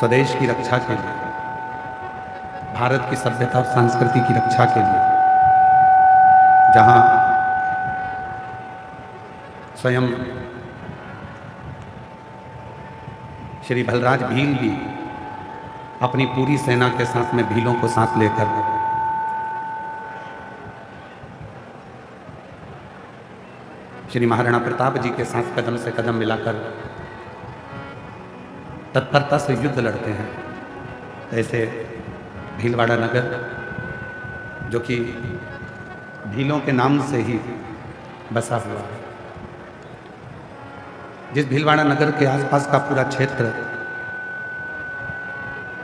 स्वदेश की रक्षा के लिए, भारत की सभ्यता और संस्कृति की रक्षा के लिए, जहां स्वयं श्री बलराज भील भी अपनी पूरी सेना के साथ में भीलों को साथ लेकर श्री महाराणा प्रताप जी के साथ कदम से कदम मिलाकर तत्परता से युद्ध लड़ते हैं, ऐसे भीलवाड़ा नगर, जो कि भीलों के नाम से ही बसा हुआ है, जिस भीलवाड़ा नगर के आसपास का पूरा क्षेत्र,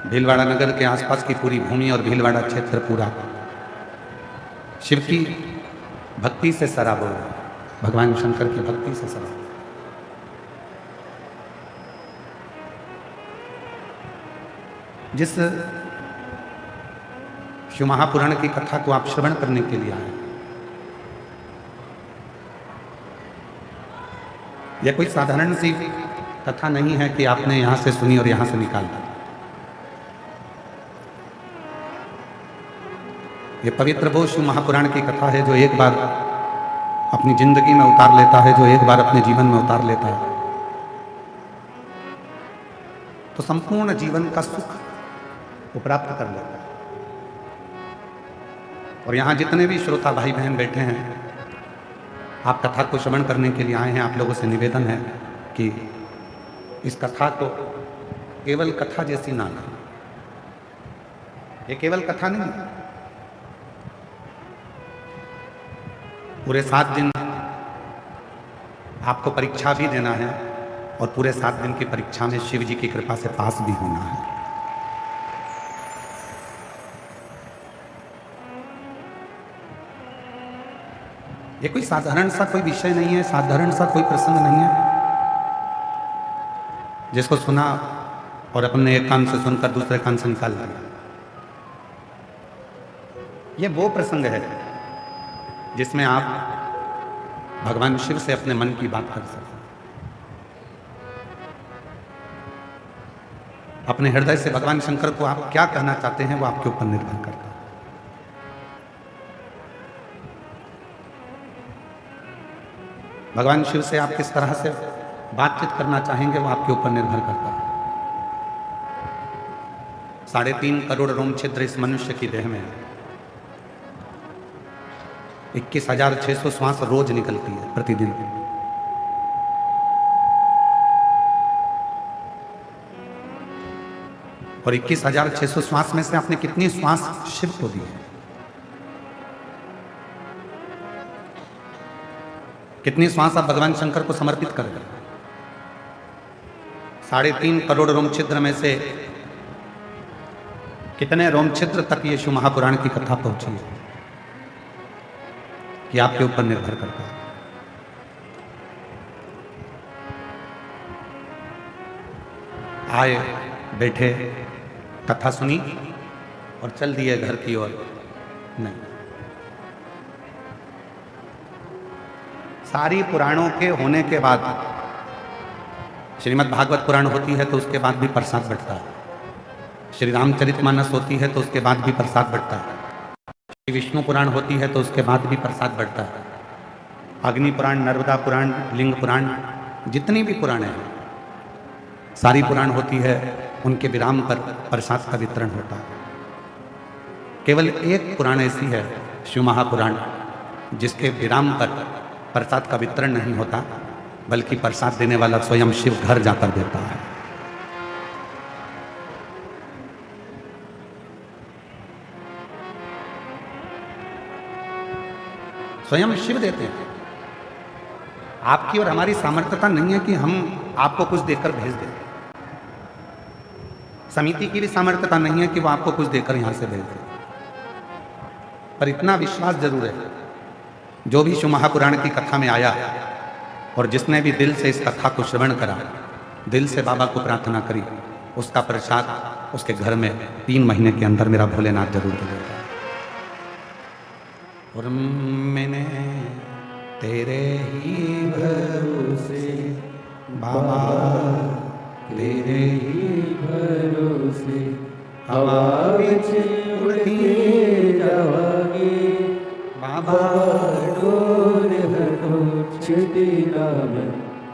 भीलवाड़ा नगर के आसपास की पूरी भूमि और भीलवाड़ा क्षेत्र पूरा शिव की भक्ति से सराबोर है, भगवान शंकर की भक्ति से सराबोर। जिस शिव महापुराण की कथा को आप श्रवण करने के लिए आए, यह कोई साधारण सी कथा नहीं है कि आपने यहां से सुनी और यहां से निकाल दी। ये पवित्र वो शिव महापुराण की कथा है जो एक बार अपनी जिंदगी में उतार लेता है, जो एक बार अपने जीवन में उतार लेता है, तो संपूर्ण जीवन का सुख वो प्राप्त कर लेता है। और यहां जितने भी श्रोता भाई बहन बैठे हैं, आप कथा को श्रवण करने के लिए आए हैं, आप लोगों से निवेदन है कि इस कथा को केवल कथा जैसी ना लें। ये केवल कथा नहीं है, पूरे 7 दिन आपको परीक्षा भी देना है और पूरे 7 दिन की परीक्षा में शिव जी की कृपा से पास भी होना है। ये कोई साधारण सा कोई विषय नहीं है, साधारण सा कोई प्रसंग नहीं है जिसको सुना और अपने एक कान से सुनकर दूसरे कान से निकाल दिया। ये वो प्रसंग है जिसमें आप भगवान शिव से अपने मन की बात कर सकते हैं, अपने हृदय से भगवान शंकर को आप क्या कहना चाहते हैं वो आपके ऊपर निर्भर करता है। भगवान शिव से आप किस तरह से बातचीत करना चाहेंगे वो आपके ऊपर निर्भर करता है। 3.5 करोड़ रोम छिद्र इस मनुष्य की देह में है, 21,600 श्वास रोज निकलती है प्रतिदिन। और 21,600 श्वास में से आपने कितनी श्वास शिव को दी है, कितनी श्वास आप भगवान शंकर को समर्पित कर रहे हैं। 3.5 करोड़ रोम छिद्र में से कितने रोम छिद्र तक ये शिव महापुराण की कथा पहुंची है, कि आपके ऊपर निर्भर करता है। आए, बैठे, कथा सुनी और चल दिए घर की ओर, नहीं। सारी पुराणों के होने के बाद श्रीमद् भागवत पुराण होती है तो उसके बाद भी प्रसाद बंटता है, श्री रामचरितमानस होती है तो उसके बाद भी प्रसाद बंटता है, विष्णु पुराण होती है तो उसके बाद भी प्रसाद बढ़ता है, अग्नि पुराण, नर्मदा पुराण, लिंग पुराण, जितनी भी पुराण हैं, सारी पुराण होती है, उनके विराम पर प्रसाद का वितरण होता है। केवल एक पुराण ऐसी है, शिव महापुराण, जिसके विराम पर प्रसाद का वितरण नहीं होता, बल्कि प्रसाद देने वाला स्वयं शिव घर जाकर देता है। स्वयं शिव देते हैं। आपकी और हमारी सामर्थ्यता नहीं है कि हम आपको कुछ देकर भेज दें। समिति की भी सामर्थ्यता नहीं है कि वो आपको कुछ देकर यहां से भेज दे। पर इतना विश्वास जरूर है, जो भी शिव महापुराण की कथा में आया और जिसने भी दिल से इस कथा को श्रवण करा, दिल से बाबा को प्रार्थना करी, उसका प्रसाद उसके घर में 3 महीने के अंदर मेरा भोलेनाथ जरूर देगा। और मैंने तेरे ही भरोसे बाबा, तेरे ही भरोसे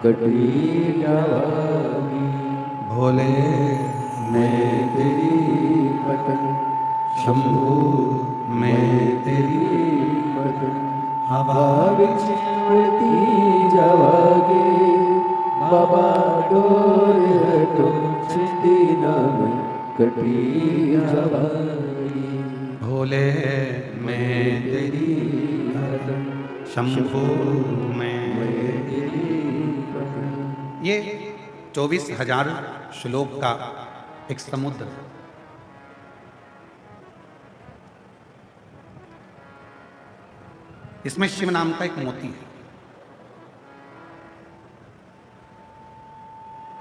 कटी जावागी। भोले मैं तेरी पतन, शंभू मैं तेरी पतन, हवा हवा बिच उड़ती जावागी। बाबा डोर है तो छिंदी ना मैं कटी जावागी। भोले मैं तेरी पतन, शंभू मैं ये 24,000 श्लोक का एक समुद्र है। इसमें शिव नाम का एक मोती है।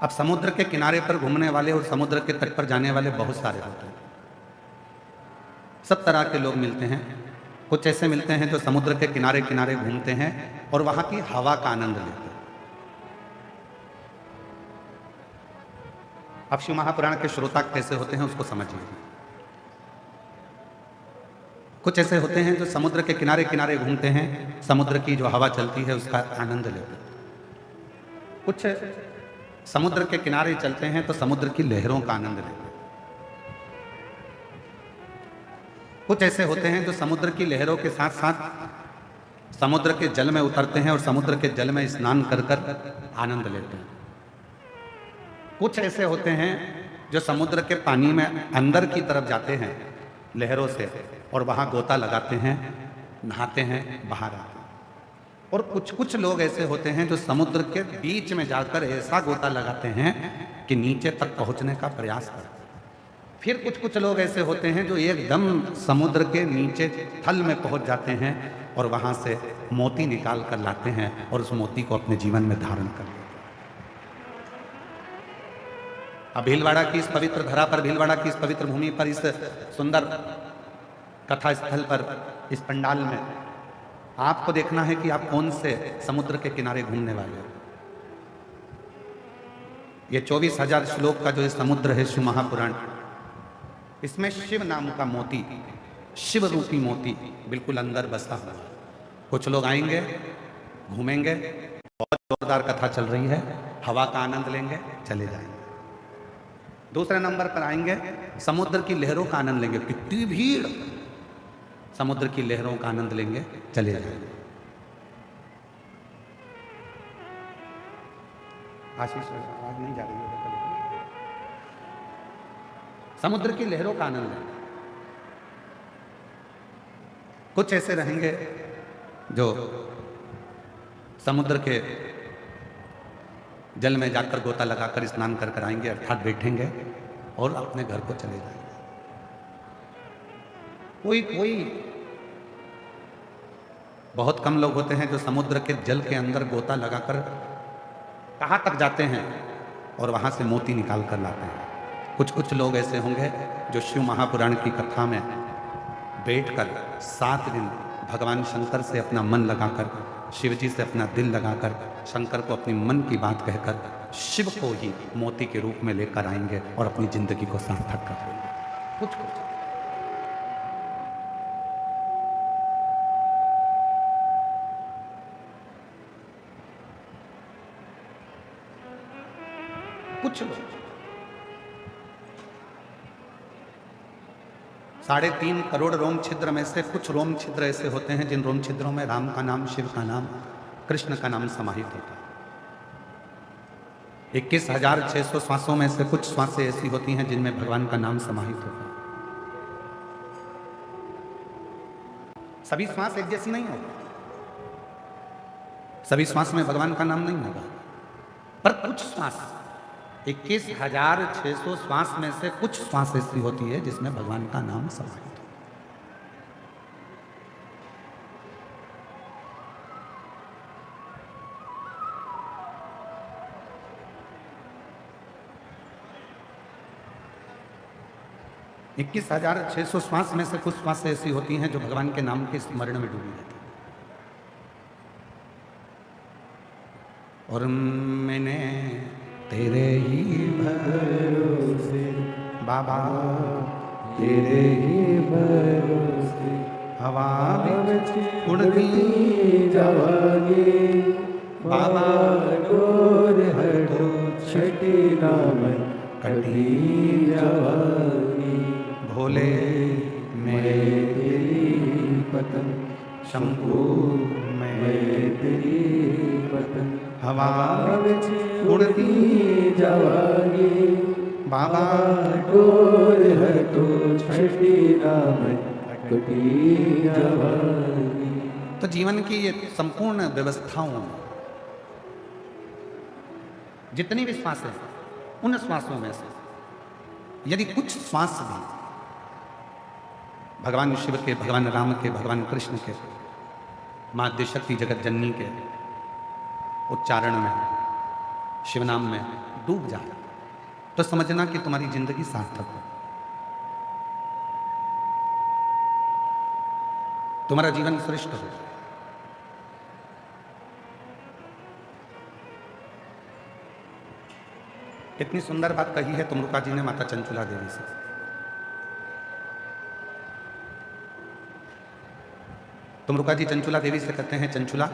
अब समुद्र के किनारे पर घूमने वाले और समुद्र के तट पर जाने वाले बहुत सारे होते हैं। सब तरह के लोग मिलते हैं। कुछ ऐसे मिलते हैं जो समुद्र के किनारे किनारे घूमते हैं और वहां की हवा का आनंद लेते हैं। अब शिव महापुराण के श्रोता कैसे होते हैं उसको समझिए। कुछ ऐसे होते हैं जो समुद्र के किनारे किनारे घूमते हैं, समुद्र की जो हवा चलती है उसका आनंद लेते हैं। कुछ समुद्र के किनारे चलते हैं तो समुद्र की लहरों का आनंद लेते हैं। कुछ ऐसे होते हैं जो समुद्र की लहरों के साथ साथ समुद्र के जल में उतरते हैं और समुद्र के जल में स्नान कर कर आनंद लेते हैं। कुछ ऐसे होते हैं जो समुद्र के पानी में अंदर की तरफ जाते हैं लहरों से और वहां गोता लगाते हैं, नहाते हैं, बाहर आते हैं। और कुछ लोग ऐसे होते हैं जो समुद्र के बीच में जाकर ऐसा गोता लगाते हैं कि नीचे तक पहुंचने का प्रयास करते हैं। फिर कुछ लोग ऐसे होते हैं जो एकदम समुद्र के नीचे थल में पहुंच जाते हैं और वहां से मोती निकाल कर लाते हैं और उस मोती को अपने जीवन में धारण कर लेते हैं। अब भीलवाड़ा की इस पवित्र धरा पर, भीलवाड़ा की इस पवित्र भूमि पर, इस सुंदर कथा स्थल पर, इस पंडाल में आपको देखना है कि आप कौन से समुद्र के किनारे घूमने वाले हो। ये 24,000 श्लोक का जो ये समुद्र है शिव महापुराण, इसमें शिव नाम का मोती, शिव रूपी मोती बिल्कुल अंदर बसा हुआ है। कुछ लोग आएंगे, घूमेंगे, बहुत जोरदार कथा चल रही है, हवा का आनंद लेंगे, चले जाएंगे। दूसरे नंबर पर आएंगे, समुद्र की लहरों का आनंद लेंगे, कितनी भीड़, समुद्र की लहरों का आनंद लेंगे, चले जाएंगे। आशीष आवाज नहीं जा रही है। समुद्र की लहरों का आनंद लेंगे। कुछ ऐसे रहेंगे जो समुद्र के जल में जाकर गोता लगाकर स्नान कर कर आएंगे, अर्थात बैठेंगे और अपने घर को चले जाएंगे। कोई बहुत कम लोग होते हैं जो समुद्र के जल के अंदर गोता लगाकर कहां तक जाते हैं और वहां से मोती निकाल कर लाते हैं। कुछ लोग ऐसे होंगे जो शिव महापुराण की कथा में बैठकर 7 दिन भगवान शंकर से अपना मन लगाकर, शिव जी से अपना दिल लगाकर, शंकर को अपनी मन की बात कहकर शिव को ही मोती के रूप में लेकर आएंगे और अपनी जिंदगी को सार्थक कर देंगे। कुछ लोग 3.5 करोड़ रोम छिद्र में से कुछ रोम छिद्र ऐसे होते हैं जिन रोम छिद्रों में राम का नाम, शिव का नाम, कृष्ण का नाम समाहित होता है। 21,600 श्वासों में से कुछ श्वासें ऐसी होती हैं जिनमें भगवान का नाम समाहित होता है। सभी श्वास एक जैसी नहीं होती, सभी श्वास में भगवान का नाम नहीं होगा, पर कुछ श्वास 21,600 श्वास में से कुछ श्वास ऐसी होती है जिसमें भगवान का नाम समाहित है। इक्कीस 21,600 श्वास में से कुछ श्वास ऐसी होती हैं जो भगवान के नाम के स्मरण में डूबी रहती है। और मैंने तेरे ही भरोसे बाबा, तेरे ही भरोसे हवा उड़ती जावागी। बाबा डोर हटो छठी नामन कटी जवानी भोले मैं तेरी पतंग शंभु मैं में तेरी पतंग हवा विच उड़ती जावागी बाबा डोर हटो छठी नामन कटी जवानी। तो जीवन की ये संपूर्ण व्यवस्थाओं, जितनी भी श्वास है, उन श्वासों में से यदि कुछ श्वास भी भगवान शिव के, भगवान राम के, भगवान कृष्ण के, माँ आद्यशक्ति जगत जननी के उच्चारण में, शिव नाम में डूब जाए तो समझना कि तुम्हारी जिंदगी सार्थक है, तुम्हारा जीवन श्रेष्ठ हो। कितनी सुंदर बात कही है तुमरुका जी ने माता चंचुला देवी से। तुमरुका जी चंचुला देवी से कहते हैं, चंचुला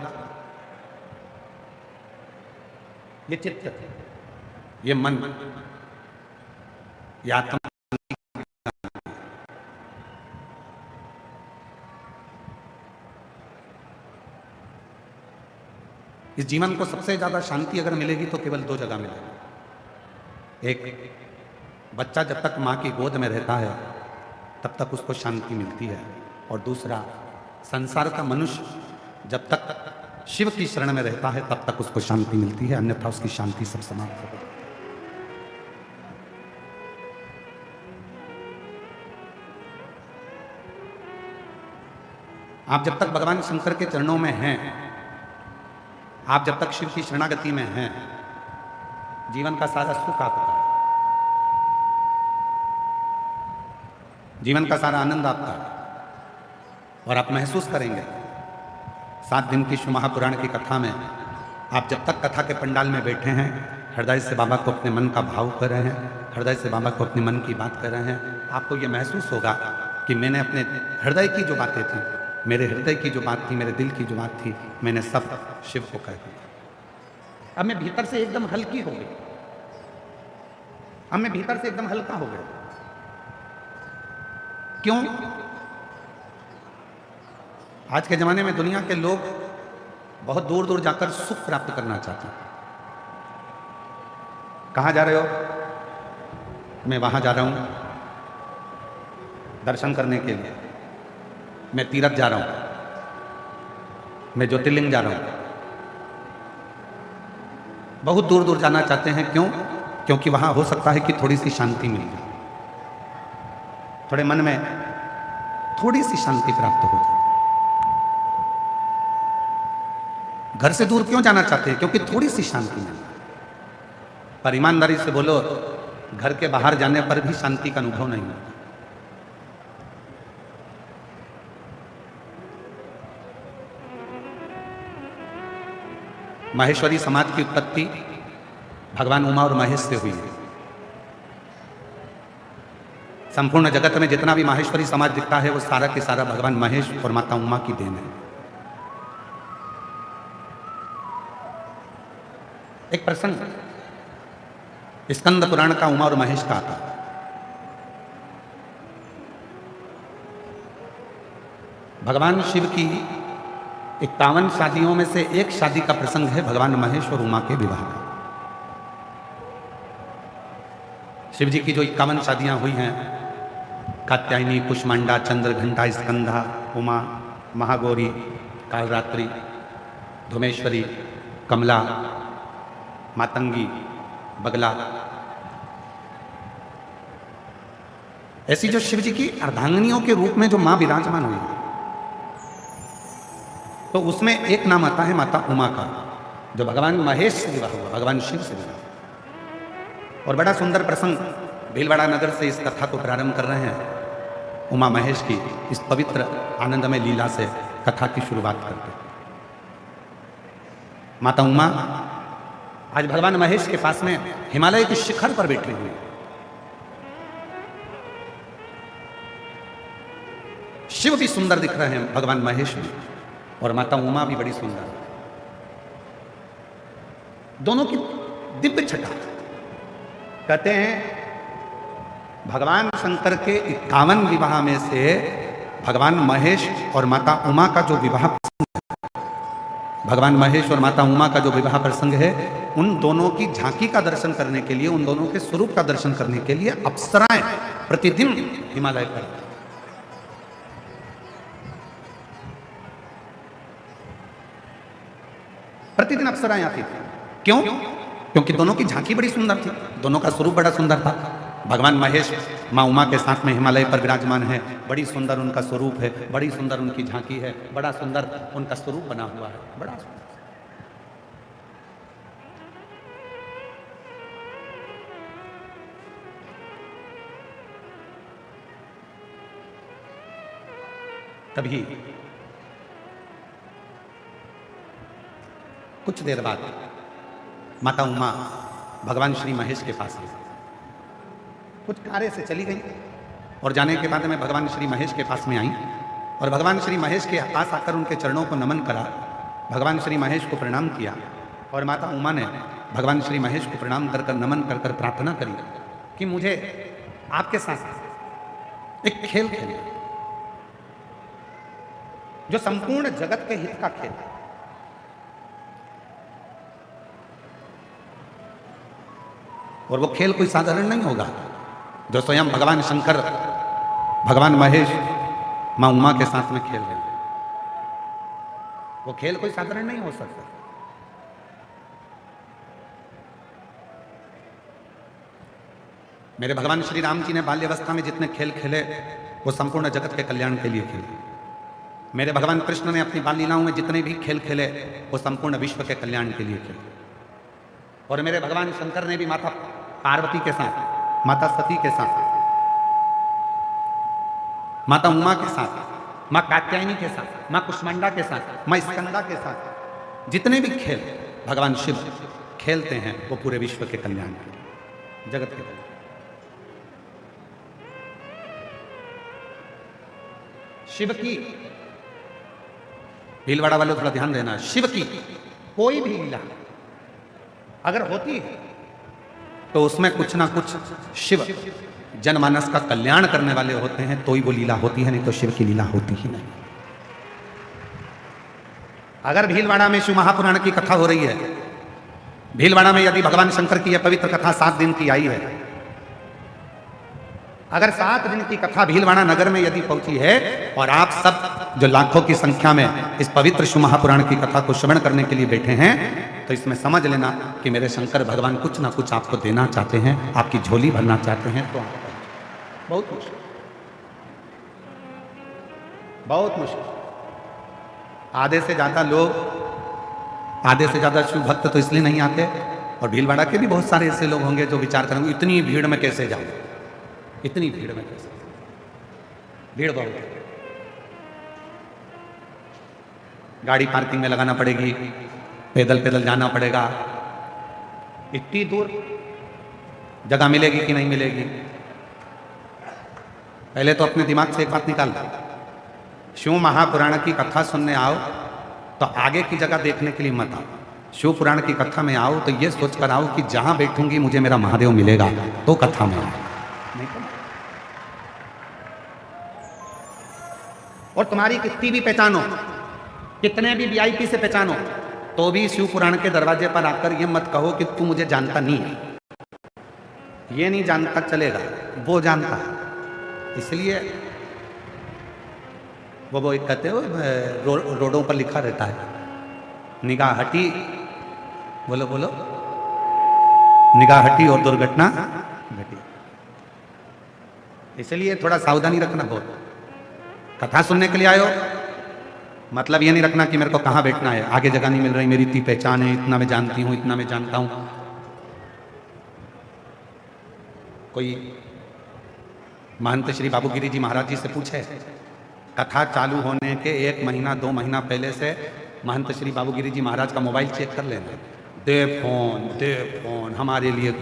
ये चित्त, ये मन, ये आत्मा, इस जीवन को सबसे ज्यादा शांति अगर मिलेगी तो केवल दो जगह मिलेगी। एक, बच्चा जब तक माँ की गोद में रहता है तब तक उसको शांति मिलती है, और दूसरा, संसार का मनुष्य जब तक शिव की शरण में रहता है तब तक उसको शांति मिलती है, अन्यथा उसकी शांति सब समाप्त हो गई। आप जब तक भगवान शंकर के चरणों में हैं, आप जब तक शिव की शरणागति में हैं, जीवन का सारा सुख आपका है, जीवन का सारा आनंद आपका है। और आप महसूस करेंगे 7 दिन की शिव महापुराण की कथा में, आप जब तक कथा के पंडाल में बैठे हैं, हृदय से बाबा को अपने मन का भाव कर रहे हैं, हृदय से बाबा को अपने मन की बात कर रहे हैं, आपको ये महसूस होगा कि मैंने अपने हृदय की जो बातें थी, मेरे हृदय की जो बात थी, मेरे दिल की जो बात थी, मैंने सब शिव को कह दिया। अब मैं भीतर से एकदम हल्की हो गई, अब मैं भीतर से एकदम हल्का हो गया। क्यों? आज के जमाने में दुनिया के लोग बहुत दूर दूर जाकर सुख प्राप्त करना चाहते हैं। कहाँ जा रहे हो? मैं वहां जा रहा हूं दर्शन करने के लिए, मैं तीर्थ जा रहा हूं, मैं ज्योतिर्लिंग जा रहा हूं। बहुत दूर दूर जाना चाहते हैं। क्यों? क्योंकि वहां हो सकता है कि थोड़ी सी शांति मिल जाए, थोड़े मन में थोड़ी सी शांति प्राप्त हो जाए। घर से दूर क्यों जाना चाहते हैं? क्योंकि थोड़ी सी शांति मिल जाए। पर ईमानदारी से बोलो, घर के बाहर जाने पर भी शांति का अनुभव नहीं होता। माहेश्वरी समाज की उत्पत्ति भगवान उमा और महेश से हुई है। संपूर्ण जगत में जितना भी माहेश्वरी समाज दिखता है वो सारा के सारा भगवान महेश और माता उमा की देन है। एक प्रसंग स्कंद पुराण का उमा और महेश का आता है। भगवान शिव की 51 शादियों में से एक शादी का प्रसंग है भगवान महेश और उमा के विवाह का। शिव जी की जो 51 शादियां हुई हैं, कात्यायनी, कुष्मांडा, चंद्रघंटा, स्कंधा, उमा, महागौरी, कालरात्रि, धुमेश्वरी, कमला, मातंगी, बगला, ऐसी जो शिव जी की अर्धांगिनियों के रूप में जो मां विराजमान हुई, तो उसमें एक नाम आता है माता उमा का, जो भगवान महेश से विवाह हुआ, भगवान शिव से विवाह। और बड़ा सुंदर प्रसंग, भीलवाड़ा नगर से इस कथा को प्रारंभ कर रहे हैं। उमा महेश की इस पवित्र आनंदमय लीला से कथा की शुरुआत करते हैं। माता उमा आज भगवान महेश के पास में हिमालय के शिखर पर बैठी हुई। शिव भी सुंदर दिख रहे हैं, भगवान महेश भी, और माता उमा भी बड़ी सुंदर। दोनों की दिव्य छटा। कहते हैं भगवान शंकर के 51 विवाह में से भगवान महेश और माता उमा का जो विवाह भगवान महेश और माता उमा का जो विवाह प्रसंग है, उन दोनों की झांकी का दर्शन करने के लिए, उन दोनों के स्वरूप का दर्शन करने के लिए अप्सराएं प्रतिदिन हिमालय पर, प्रतिदिन अप्सराएं आती थी। क्यों? क्योंकि दोनों की झांकी बड़ी सुंदर थी, दोनों का स्वरूप बड़ा सुंदर था। भगवान महेश माँ उमा के साथ में हिमालय पर विराजमान है, बड़ी सुंदर उनका स्वरूप है, बड़ी सुंदर उनकी झांकी है, बड़ा सुंदर उनका स्वरूप बना हुआ है, बड़ा सुंदर। तभी कुछ देर बाद माता उमा भगवान श्री महेश के पास आई, कुछ कार्य से चली गई और जाने के बाद में भगवान श्री महेश के पास में आई और भगवान श्री महेश के पास आकर उनके चरणों को नमन करा, भगवान श्री महेश को प्रणाम किया और माता उमा ने भगवान श्री महेश को प्रणाम कर कर नमन कर कर प्रार्थना करी कि मुझे आपके साथ एक खेल खेलना, जो संपूर्ण जगत के हित का खेल है। और वो खेल कोई साधारण नहीं होगा जो स्वयं भगवान शंकर भगवान महेश मां उमा के साथ में खेल रहे हैं। वो खेल कोई साधारण नहीं हो सकता। मेरे भगवान श्री राम जी ने बाल्यावस्था में जितने खेल खेले वो संपूर्ण जगत के कल्याण के लिए खेले। मेरे भगवान कृष्ण ने अपनी बाल लीलाओं में जितने भी खेल खेले वो संपूर्ण विश्व के कल्याण के लिए खेले। और मेरे भगवान शंकर ने भी माता पार्वती के साथ, माता सती के साथ, माता उमा के साथ, मां कात्यायनी के साथ, मां कुष्मांडा के साथ, मां स्कंदा के साथ जितने भी खेल भगवान शिव खेलते हैं वो पूरे विश्व के कल्याण के लिए, जगत के कल्याण। शिव की, भीलवाड़ा वाले थोड़ा ध्यान देना, शिव की कोई भी लीला अगर होती है तो उसमें कुछ ना कुछ शिव जनमानस का कल्याण करने वाले होते हैं, तो ही वो लीला होती है, नहीं तो शिव की लीला होती ही नहीं। अगर भीलवाड़ा में शिव महापुराण की कथा हो रही है, भीलवाड़ा में यदि भगवान शंकर की यह पवित्र कथा 7 दिन की आई है, अगर 7 दिन की कथा भीलवाड़ा नगर में यदि पहुंची है और आप सब जो लाखों की संख्या में इस पवित्र शिव महापुराण की कथा को श्रवण करने के लिए बैठे हैं, तो इसमें समझ लेना कि मेरे शंकर भगवान कुछ ना कुछ आपको देना चाहते हैं, आपकी झोली भरना चाहते हैं। तो बहुत मुश्किल, बहुत मुश्किल। आधे से ज्यादा शिव भक्त तो इसलिए नहीं आते, और भीलवाड़ा के भी बहुत सारे ऐसे लोग होंगे जो विचार करेंगे इतनी भीड़ में कैसे जाऊं, इतनी भीड़ में कैसे, भीड़ बहुत है, गाड़ी पार्किंग में लगाना पड़ेगी, पैदल पैदल जाना पड़ेगा, इतनी दूर जगह मिलेगी कि नहीं मिलेगी। पहले तो अपने दिमाग से एक बात निकाल दो, शिव महापुराण की कथा सुनने आओ तो आगे की जगह देखने के लिए मत आओ। शिव पुराण की कथा में आओ तो ये सोच कर आओ कि जहां बैठूंगी मुझे मेरा महादेव मिलेगा, तो कथा में आओ। नहीं तो और तुम्हारी कितनी भी पहचानो, कितने भी वीआईपी से पहचानो, तो भी शिव पुराण के दरवाजे पर आकर ये मत कहो कि तू मुझे जानता नहीं है। ये नहीं जानता चलेगा, वो जानता है। इसलिए वो एक कहते हो रोडों पर लिखा रहता है, निगाह हटी, बोलो बोलो, निगाह हटी और दुर्घटना घटी। इसलिए थोड़ा सावधानी रखना। बहुत कथा सुनने के लिए आयो, मतलब ये नहीं रखना कि मेरे को कहाँ बैठना है, आगे जगह नहीं मिल रही, मेरी इतनी पहचान है, इतना मैं जानती हूँ, इतना मैं जानता हूँ। कोई महंत श्री बाबूगिरी जी महाराज जी से पूछे, कथा चालू होने के 1 महीना 2 महीना पहले से महंत श्री बाबूगिरी जी महाराज का मोबाइल चेक कर लेना, दे फोन हमारे लिए,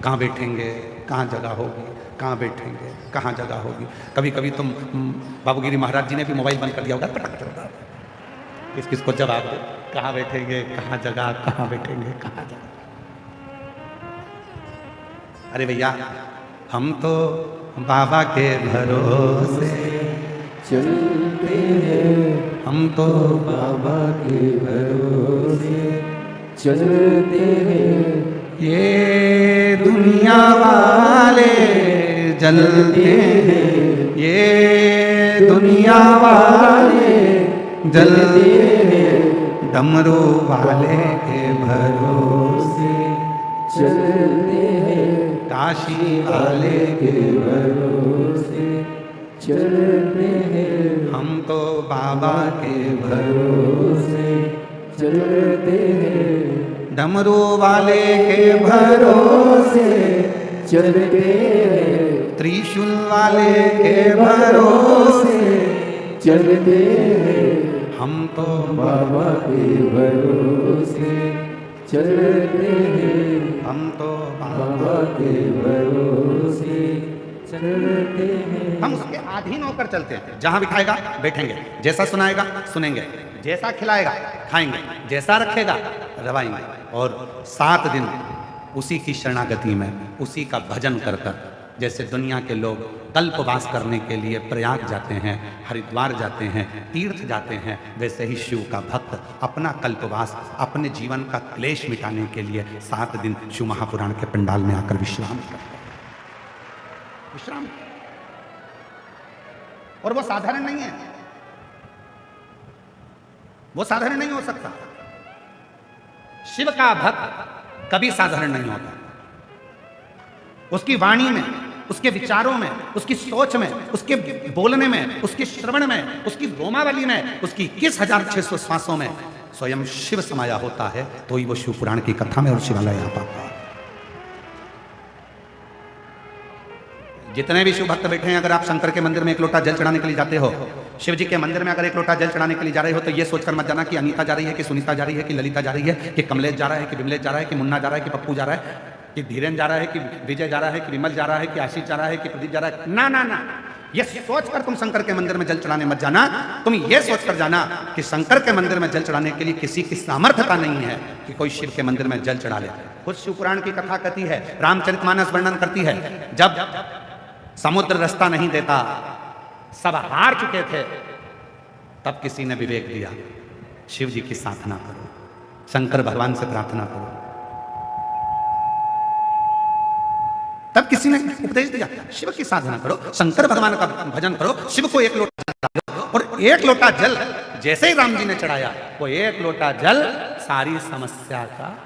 कहाँ बैठेंगे, कहाँ जगह होगी, कहाँ बैठेंगे, कहाँ जगह होगी। कभी कभी तुम बाबूगिरी महाराज जी ने भी मोबाइल बंद कर दिया होगा, पटक चलता, किस किस को जवाब दे, कहाँ बैठेंगे, कहाँ जगह, कहाँ बैठेंगे, कहाँ जगह। अरे भैया, हम तो बाबा के भरोसे चलते हैं, हम तो बाबा के भरोसे चलते हैं। ये दुनिया वाले जलते हैं, ये दुनिया वाले जलते हैं, डमरू वाले के भरोसे चलते हैं, काशी वाले के भरोसे चलते हैं। हम तो बाबा के भरोसे चलते हैं, डमरू वाले के भरोसे चलते हैं, त्रिशूल वाले के भरोसे चलते हैं। हम तो बाबा के भरोसे चलते हैं, हम तो बाबा के भरोसे चलते हैं। हम उसके अधीन होकर चलते हैं। जहां बिठाएगा बैठेंगे, जैसा सुनाएगा सुनेंगे, जैसा खिलाएगा खाएंगे, जैसा रखेगा रवाएंगे, और 7 दिन उसी की शरणागति में, उसी का भजन कर कर, जैसे दुनिया के लोग कल्पवास करने के लिए प्रयाग जाते हैं, हरिद्वार जाते हैं, तीर्थ जाते हैं, वैसे ही शिव का भक्त अपना कल्पवास, अपने जीवन का क्लेश मिटाने के लिए 7 दिन शिव महापुराण के पंडाल में आकर विश्राम करते हैं। विश्राम, और वो साधारण नहीं है, वो साधारण नहीं हो सकता। शिव का भक्त कभी साधारण नहीं होता। उसकी वाणी में, उसके विचारों में, उसकी सोच में, उसके बोलने में, उसके श्रवण में, उसकी रोमावली में, उसकी 21,600 श्वासों में स्वयं शिव समाया होता है, तो ही वो शिव पुराण की कथा में और शिवालय आ पाता है। जितने भी शिव भक्त बैठे हैं, अगर आप शंकर के मंदिर में एक लोटा जल चढ़ाने के लिए जाते हो, शिव जी के मंदिर में अगर एक लोटा जल चढ़ाने के लिए जा रहे हो, तो ये सोचकर मत जाना कि अनीता जा रही है, कि सुनीता जा रही है, कि ललिता जा रही है, कि कमलेश जा रहा है, कि विमलेश जा रहा है, कि मुन्ना जा रहा है, कि पप्पू जा रहा है, कि धीरेन जा रहा है, कि विजय जा रहा है, कि विमल जा रहा है, कि आशीष जा रहा है, कि प्रदीप जा रहा है। ना ना ना, ये सोचकर तुम शंकर के मंदिर में जल चढ़ाने मत जाना। तुम ये सोचकर जाना कि शंकर के मंदिर में जल चढ़ाने के लिए किसी की सामर्थ्यता नहीं है कि कोई शिव के मंदिर में जल चढ़ा ले। खुद शिव पुराण की कथा कहती है, रामचरितमानस वर्णन करती है, जब समुद्र रास्ता नहीं देता, सब हार चुके थे, तब किसी ने विवेक दिया, शिव जी की साधना करो, शंकर भगवान से प्रार्थना करो। तब किसी ने उपदेश दिया, शिव की साधना करो, शंकर भगवान का भजन करो, शिव को एक लोटा जल दो। और एक लोटा जल जैसे ही राम जी ने चढ़ाया, वो एक लोटा जल सारी समस्या का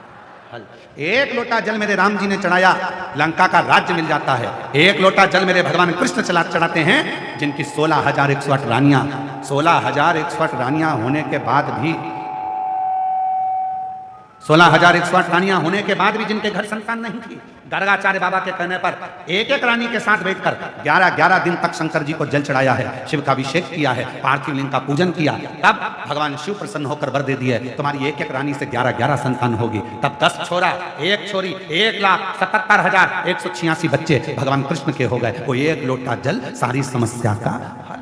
हल। एक लोटा जल मेरे राम जी ने चढ़ाया, लंका का राज्य मिल जाता है। एक लोटा जल मेरे भगवान कृष्ण चढ़ाते हैं, जिनकी 16,108 रानियां, 16,108 रानियां होने के बाद भी, 16,108 रानियां होने के बाद भी जिनके घर संतान नहीं थी, गर्गाचार्य बाबा के कहने पर एक एक रानी के साथ बैठकर 11-11 दिन तक शंकर जी को जल चढ़ाया है, शिव का अभिषेक किया है, पार्थिव लिंग का पूजन किया। तब भगवान शिव प्रसन्न होकर वर दे दिए, तुम्हारी एक एक रानी से 11-11 संतान होगी। तब 10 छोरा, 1 छोरी, 1,77,186 बच्चे भगवान कृष्ण के हो गए। वो एक लोटा जल सारी समस्या का हल।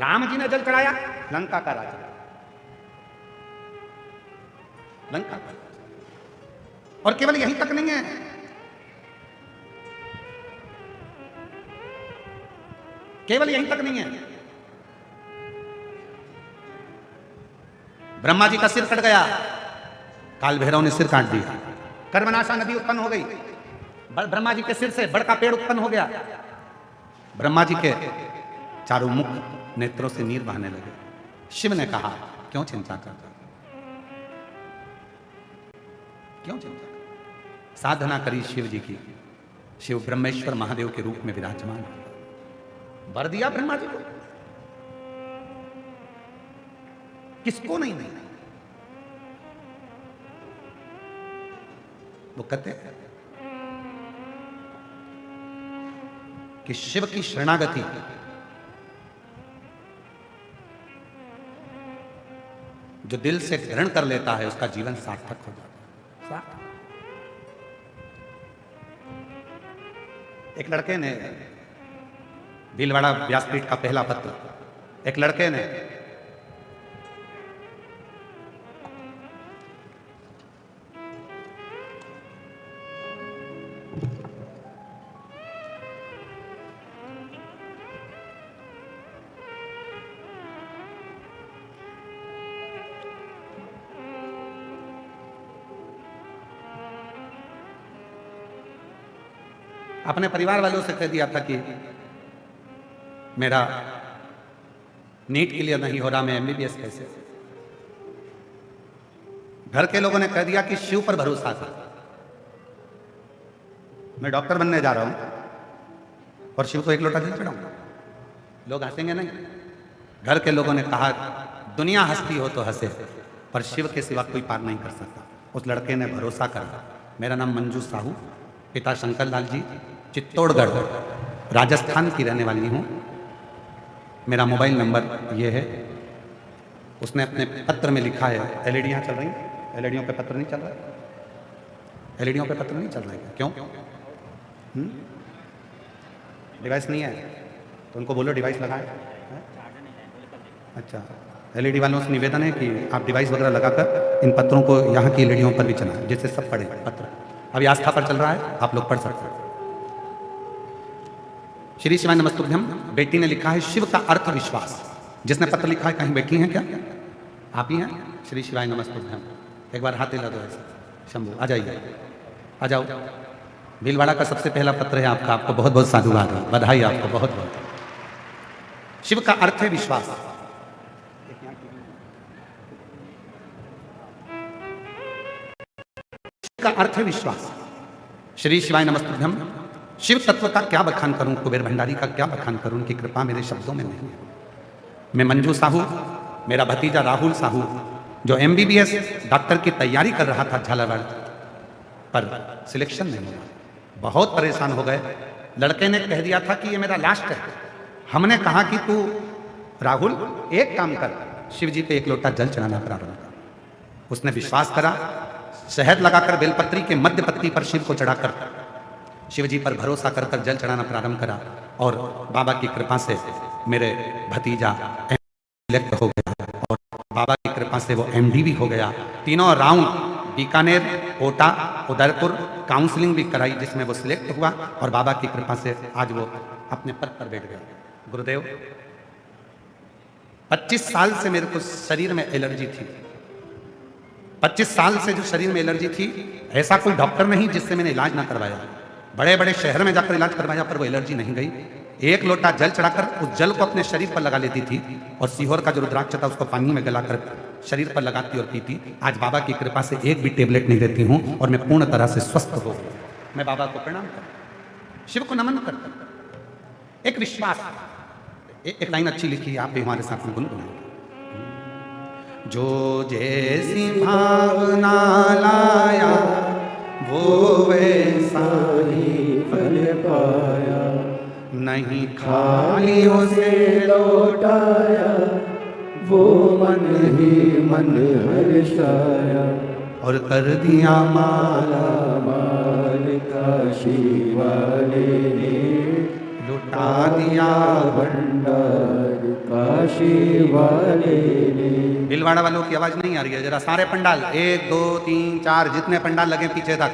राम जी ने जल चढ़ाया, लंका का राजा, लंका। और केवल यही तक नहीं है, केवल यहीं तक नहीं है, ब्रह्मा जी का सिर कट गया, काल भैरव ने सिर काट दिया, कर्मनाशा नदी उत्पन्न हो गई, ब्रह्मा जी के सिर से बड़ का पेड़ उत्पन्न हो गया, ब्रह्मा जी के चारों मुख नेत्रों से नीर बहने लगे। शिव ने कहा, क्यों चिंता करता, क्यों चिंता, साधना करी शिव जी की। शिव ब्रह्मेश्वर महादेव के रूप में विराजमान, वर दिया ब्रह्मा जी को, किसको नहीं नहीं। वो कहते हैं कि शिव की शरणागति जो दिल से ग्रहण कर लेता है, उसका जीवन सार्थक हो जाता है। एक लड़के ने, भीलवाड़ा व्यासपीठ का पहला पत्र, एक लड़के ने अपने परिवार वालों से कह दिया था कि मेरा नीट क्लियर नहीं हो रहा, मैं एमबीबीएस कैसे। घर के लोगों ने कह दिया कि शिव पर भरोसा था, मैं डॉक्टर बनने जा रहा हूं और शिव को एक लोटा जल चढ़ाऊंगा, लोग हंसेंगे नहीं। घर के लोगों ने कहा दुनिया हंसती हो तो हंसे, पर शिव के सिवा कोई पार नहीं कर सकता। उस लड़के ने भरोसा करा। मेरा नाम मंजू साहू, पिता शंकर लाल जी, चित्तौड़गढ़ राजस्थान की रहने वाली हूँ। मेरा मोबाइल नंबर ये है। उसने अपने पत्र में लिखा है, एलईडियाँ चल रही हैं, एलईडियों पे पत्र नहीं चल रहा है, एलईडियों पे पत्र नहीं चल रहा है, क्यों? डिवाइस नहीं है तो उनको बोलो डिवाइस लगाए। अच्छा, एलईडी वालों से निवेदन है कि आप डिवाइस वगैरह लगाकर इन पत्रों को यहाँ की एलईडियों पर भी चलाएं, जिससे सब पढ़े पत्र। अभी आस्था पर चल रहा है, आप लोग पढ़ सकते हैं। श्री शिवाय नमस्तुभ्यम। बेटी ने लिखा है शिव का अर्थ विश्वास। जिसने पत्र लिखा है कहीं बैठी हैं क्या? आप ही हैं? श्री शिवाय नमस्तुभ्यम। एक बार हाथ हिला दो ऐसे। शंभू आ जाइए, आ जाओ। भीलवाड़ा का सबसे पहला पत्र है आपका, आपको बहुत बहुत साधुवाद है, बधाई आपको बहुत बहुत। शिव का अर्थ है विश्वास। शिव का अर्थ है विश्वास। श्री शिवाय नमस्तुभ्यम। शिव तत्व का क्या बखान करूं, कुबेर भंडारी का क्या बखान करूं, उनकी कृपा मेरे शब्दों में नहीं है। मैं मंजू साहू, मेरा भतीजा राहुल साहू जो एमबीबीएस डॉक्टर की तैयारी कर रहा था झालावाड़, पर सिलेक्शन नहीं हुआ, बहुत परेशान हो गए। लड़के ने कह दिया था कि ये मेरा लास्ट है। हमने कहा कि तू राहुल एक काम कर, शिव जी पे एक लोटा जल चढ़ाना प्रारंभ कर। उसने विश्वास करा, शहद लगाकर बेलपत्री के मध्य पत्ती पर शिव को चढ़ाकर शिव जी पर भरोसा कर कर जल चढ़ाना प्रारंभ करा, और बाबा की कृपा से मेरे भतीजा सिलेक्ट हो गया, और बाबा की कृपा से वो एमडी भी हो गया। तीनों राउंड बीकानेर, कोटा, उदयपुर काउंसलिंग भी कराई, जिसमें वो सिलेक्ट हुआ, और बाबा की कृपा से आज वो अपने पद पर बैठ गया। गुरुदेव, 25 साल से मेरे को शरीर में एलर्जी थी। 25 साल से जो शरीर में एलर्जी थी, ऐसा कोई डॉक्टर नहीं जिससे मैंने इलाज ना करवाया। बड़े बड़े शहर में जाकर इलाज करवाया, पर वो एलर्जी नहीं गई। एक लोटा जल चढ़ाकर उस जल को अपने शरीर पर लगा लेती थी, और सीहोर का जो रुद्राक्ष था उसको पानी में गलाकर शरीर पर लगाती और पीती। आज बाबा की कृपा से एक भी टेबलेट नहीं देती हूँ, और मैं पूर्ण तरह से स्वस्थ हो गया। मैं बाबा को प्रणाम करता, शिव को नमन करता। एक विश्वास, एक लाइन अच्छी लिखी है, आप भी हमारे साथ में गुनगुनाएंगे। जो जैसी भावना लाया वो वैसा ही फल पाया, नहीं खाली उसे लौटाया, वो मन ही मन हर्षाया, और कर दिया माला माल काशी वाले ने, लुटा दिया भंडार काशी वाले ने। भीलवाड़ा वालों की आवाज नहीं आ रही है, जरा सारे पंडाल 1 2 3 4 जितने पंडाल लगे पीछे तक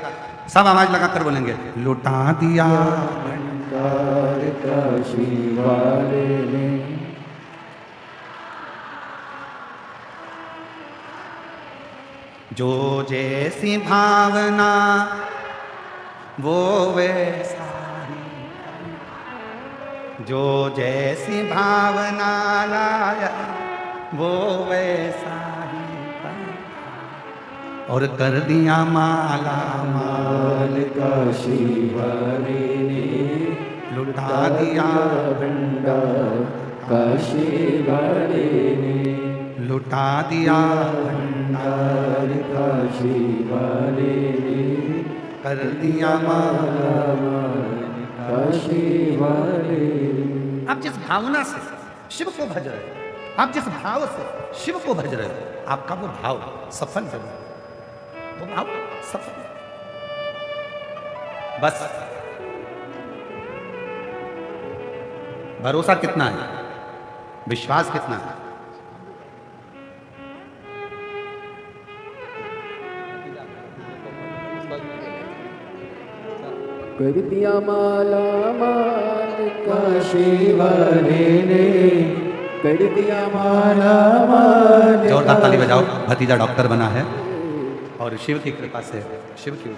सब आवाज लगाकर बोलेंगे, लुटा दिया भंडार काशी वाले ने। जो जैसी भावना वो वैसा ही, जो जैसी भावना लाया वो वैसा ही पाया, और कर दिया माला माल काशी वाले ने, लुटा दिया भंडार काशी वाले ने, लुटा दिया भंडार काशी वाले ने, कर दिया माला काशी वाले। आप जिस भावना से शिव को भज रहे हो, आप जिस भाव से शिव को भज रहे हो, आपका वो भाव सफल हो, वो भाव सफल। बस भरोसा कितना है, विश्वास कितना है। कर दिया माला माल काशी वाले ने, कर दिया माला माल। जोरदार ताली बजाओ, भतीजा डॉक्टर बना है और शिव की कृपा से शिव की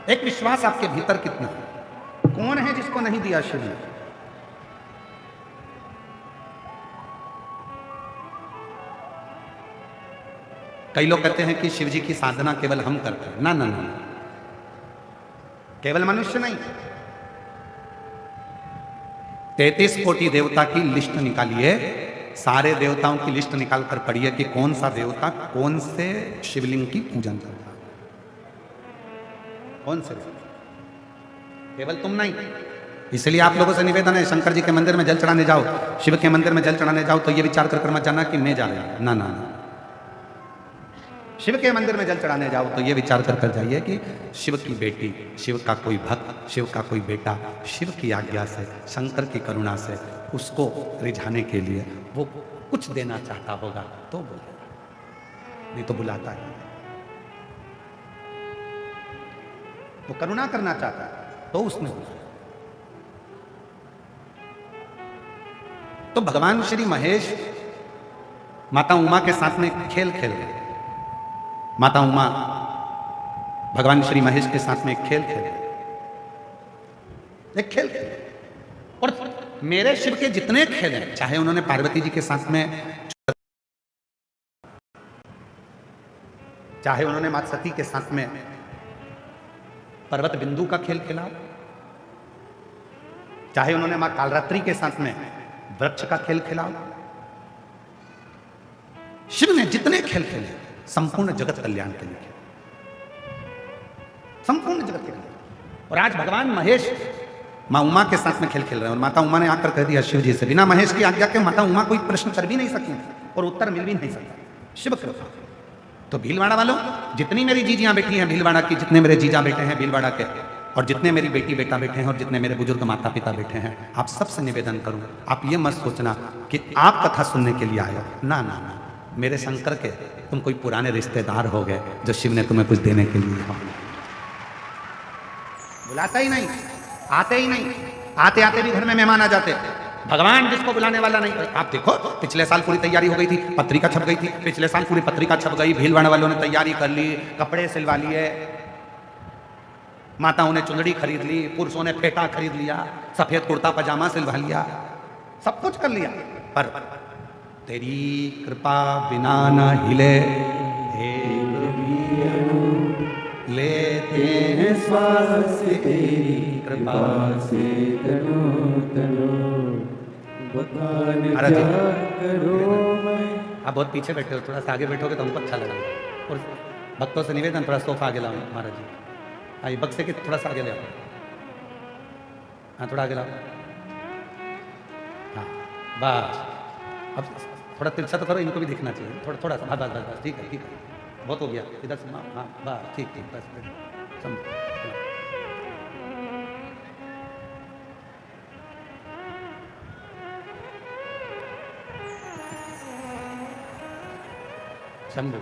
एक विश्वास आपके भीतर कितना है? कौन है जिसको नहीं दिया शिव ने? कई लोग कहते हैं कि शिव जी की साधना केवल हम करते हैं। ना ना ना, केवल मनुष्य नहीं, 33 कोटि देवता की लिस्ट निकालिए, सारे देवताओं की लिस्ट निकाल कर पढ़िए कि कौन सा देवता कौन से शिवलिंग की पूजन करता है, कौन से, केवल तुम नहीं। इसलिए आप लोगों से निवेदन है, शंकर जी के मंदिर में जल चढ़ाने जाओ, शिव के मंदिर में जल चढ़ाने जाओ तो ये विचार कर मत जाना कि मैं जा रहा हूं। ना ना ना, शिव के मंदिर में जल चढ़ाने जाओ तो ये विचार कर जाइए कि शिव की बेटी, शिव का कोई भक्त, शिव का कोई बेटा, शिव की आज्ञा से, शंकर की करुणा से उसको रिझाने के लिए वो कुछ देना चाहता होगा तो बोलेगा, नहीं तो बुलाता है। वो करुणा करना चाहता है तो उसने बुलाया। तो भगवान श्री महेश माता उमा के साथ में खेल खेल रहे। माता उमा भगवान श्री महेश के साथ में एक खेल खेल, एक खेल खेल। और मेरे शिव के जितने खेल हैं, चाहे उन्होंने पार्वती जी के साथ में, चाहे उन्होंने माता सती के साथ में पर्वत बिंदु का खेल खेला, चाहे उन्होंने मां कालरात्रि के साथ में वृक्ष का खेल खेला, शिव ने जितने खेल खेले संपूर्ण जगत कल्याण के लिए, संपूर्ण जगत के लिए। और आज भगवान महेश मां उमा के साथ में खेल खेल रहे हैं और माता उमा ने आकर कह दिया शिव जी से, बिना महेश की आज्ञा के माता उमा कोई प्रश्न कर भी नहीं सकती और उत्तर मिल भी नहीं सकता। शिव कृपा। तो भीलवाड़ा वालों, जितनी मेरी जीजियां बैठी हैं भीलवाड़ा की, जितने मेरे जीजा बेटे हैं भीलवाड़ा के, और जितने मेरी बेटी बेटा बैठे हैं और जितने मेरे बुजुर्ग माता पिता बैठे हैं, आप सबसे निवेदन करूं, आप ये मत सोचना कि आप कथा सुनने के लिए आए हो। ना ना ना, मेरे शंकर के तुम कोई पुराने रिश्तेदार हो गए जो शिव ने तुम्हें कुछ देने के लिए हो। बुलाता ही नहीं, आते ही नहीं, आते आते भी घर में मेहमान आ जाते। भगवान जिसको बुलाने वाला नहीं। आप देखो, पिछले साल पूरी तैयारी हो गई थी, पत्रिका छप गई थी, पिछले साल पूरी पत्रिका छप गई, भीलवाड़ा वालों ने तैयारी कर ली, कपड़े सिलवा लिए, माताओं ने चुंदड़ी खरीद ली, पुरुषों ने फेटा खरीद लिया, सफेद कुर्ता पजामा सिलवा लिया, सब कुछ कर लिया, पर तेरी कृपा बिना न हिले, लेते हैं श्वास तेरी कृपा से तनो तनो, महाराज जी आप बहुत पीछे बैठे हो, थोड़ा सा आगे बैठोगे तो हमको अच्छा लगेगा। और भक्तों से निवेदन, थोड़ा सोफा आगे लाओ महाराज जी, आइए बक्से के थोड़ा सा आगे ले आओ, हाँ थोड़ा आगे लाओ, हाँ बस। अब थोड़ा तिरछा तो करो, इनको भी दिखना चाहिए, थोड़ा थोड़ा सा, बस बस बस, ठीक है ठीक है, बहुत हो गया, इधर से हाँ बस ठीक ठीक, बस शंभू।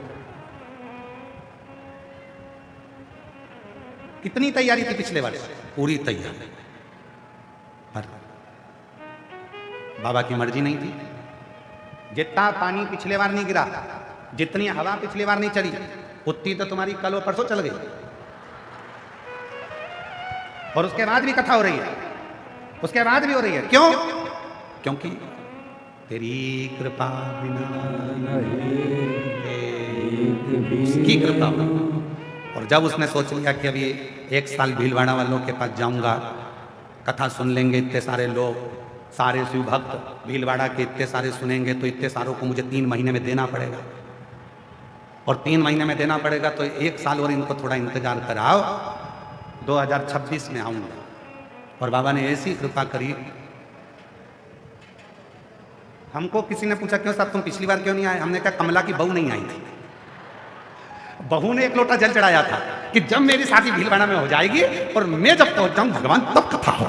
कितनी तैयारी थी पिछले वर्ष? पूरी तैयारी, पर बाबा की मर्जी नहीं थी। जितना पानी पिछले बार नहीं गिरा, जितनी हवा पिछली बार नहीं चली, उतनी तो तुम्हारी कल और परसों चल गई। और उसके बाद भी कथा हो रही है, उसके बाद भी हो रही है। क्यों? क्योंकि तेरी कृपा बिना उसकी कृपा। और जब उसने सोच लिया कि अभी 1 साल भीलवाड़ा वालों के पास जाऊंगा, कथा सुन लेंगे इतने सारे लोग, सारे शिव भक्त भीलवाड़ा के इतने सारे सुनेंगे, तो इतने सारों को मुझे 3 महीने में देना पड़ेगा, और 3 महीने में देना पड़ेगा तो 1 साल और इनको थोड़ा इंतजार कराओ, 2026 में आऊंगा। और बाबा ने ऐसी कृपा करी। हमको किसी ने पूछा क्यों साहब तुम पिछली बार क्यों नहीं आए? हमने कहा कमला की बहू नहीं आई थी, बहू ने 1 लोटा जल चढ़ाया था कि जब मेरी शादी भीलवाड़ा में हो जाएगी और मैं जब पहुंच जाऊं भगवान तब कथा हो।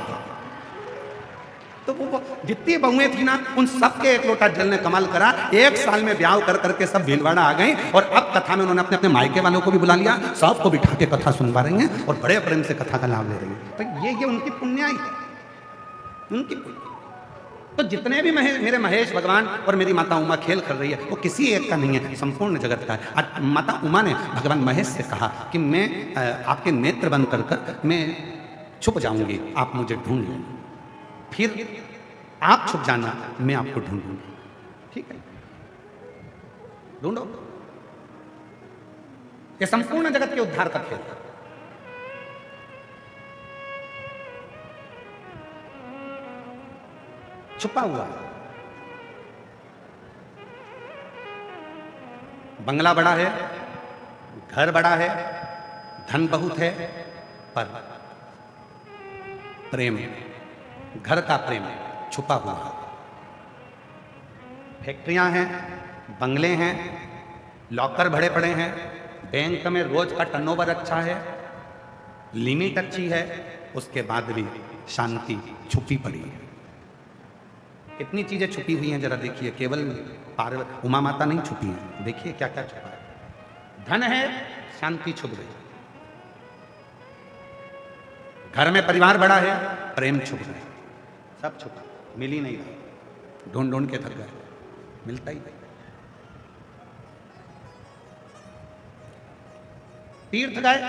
तो वो जितनी बहुएं थी ना, उन सबके 1 लोटा जल ने कमाल करा। 1 साल में ब्याह कर करके सब भीलवाड़ा आ गए, और अब कथा में उन्होंने अपने अपने मायके वालों को भी बुला लिया, सबको बिठा के कथा सुनवा रही हैं और बड़े प्रेम से कथा का लाभ ले रही हैं। तो ये उनकी पुण्याई है, उनकी पुण्य। तो जितने भी मेरे महेश भगवान और मेरी माता उमा खेल कर रही है वो किसी एक का नहीं है, संपूर्ण जगत का है। और माता उमा ने भगवान महेश से कहा कि मैं आपके नेत्र बंद कर कर मैं छुप जाऊंगी, आप मुझे ढूंढ लेना, फिर आप छुप जाना, मैं आपको ढूंढूंगी। ठीक है, ढूंढो। ये संपूर्ण जगत के उद्धार का खेल है। छुपा हुआ है। बंगला बड़ा है, घर बड़ा है, धन बहुत है, पर प्रेम, घर का प्रेम छुपा हुआ है। फैक्ट्रियां हैं, बंगले हैं, लॉकर भरे पड़े हैं, बैंक में रोज का टर्नओवर अच्छा है, लिमिट अच्छी है, उसके बाद भी शांति छुपी पड़ी है। कितनी चीजें छुपी हुई हैं जरा देखिए, केवल पार्वती उमा माता नहीं छुपी हैं, देखिए क्या क्या छुपा है। धन है, शांति छुप गई। घर में परिवार बड़ा है, प्रेम छुप गए, सब छुपा, मिल ही नहीं रहा, ढूंढ ढूंढ के थक गए, मिलता ही नहीं। तीर्थ गए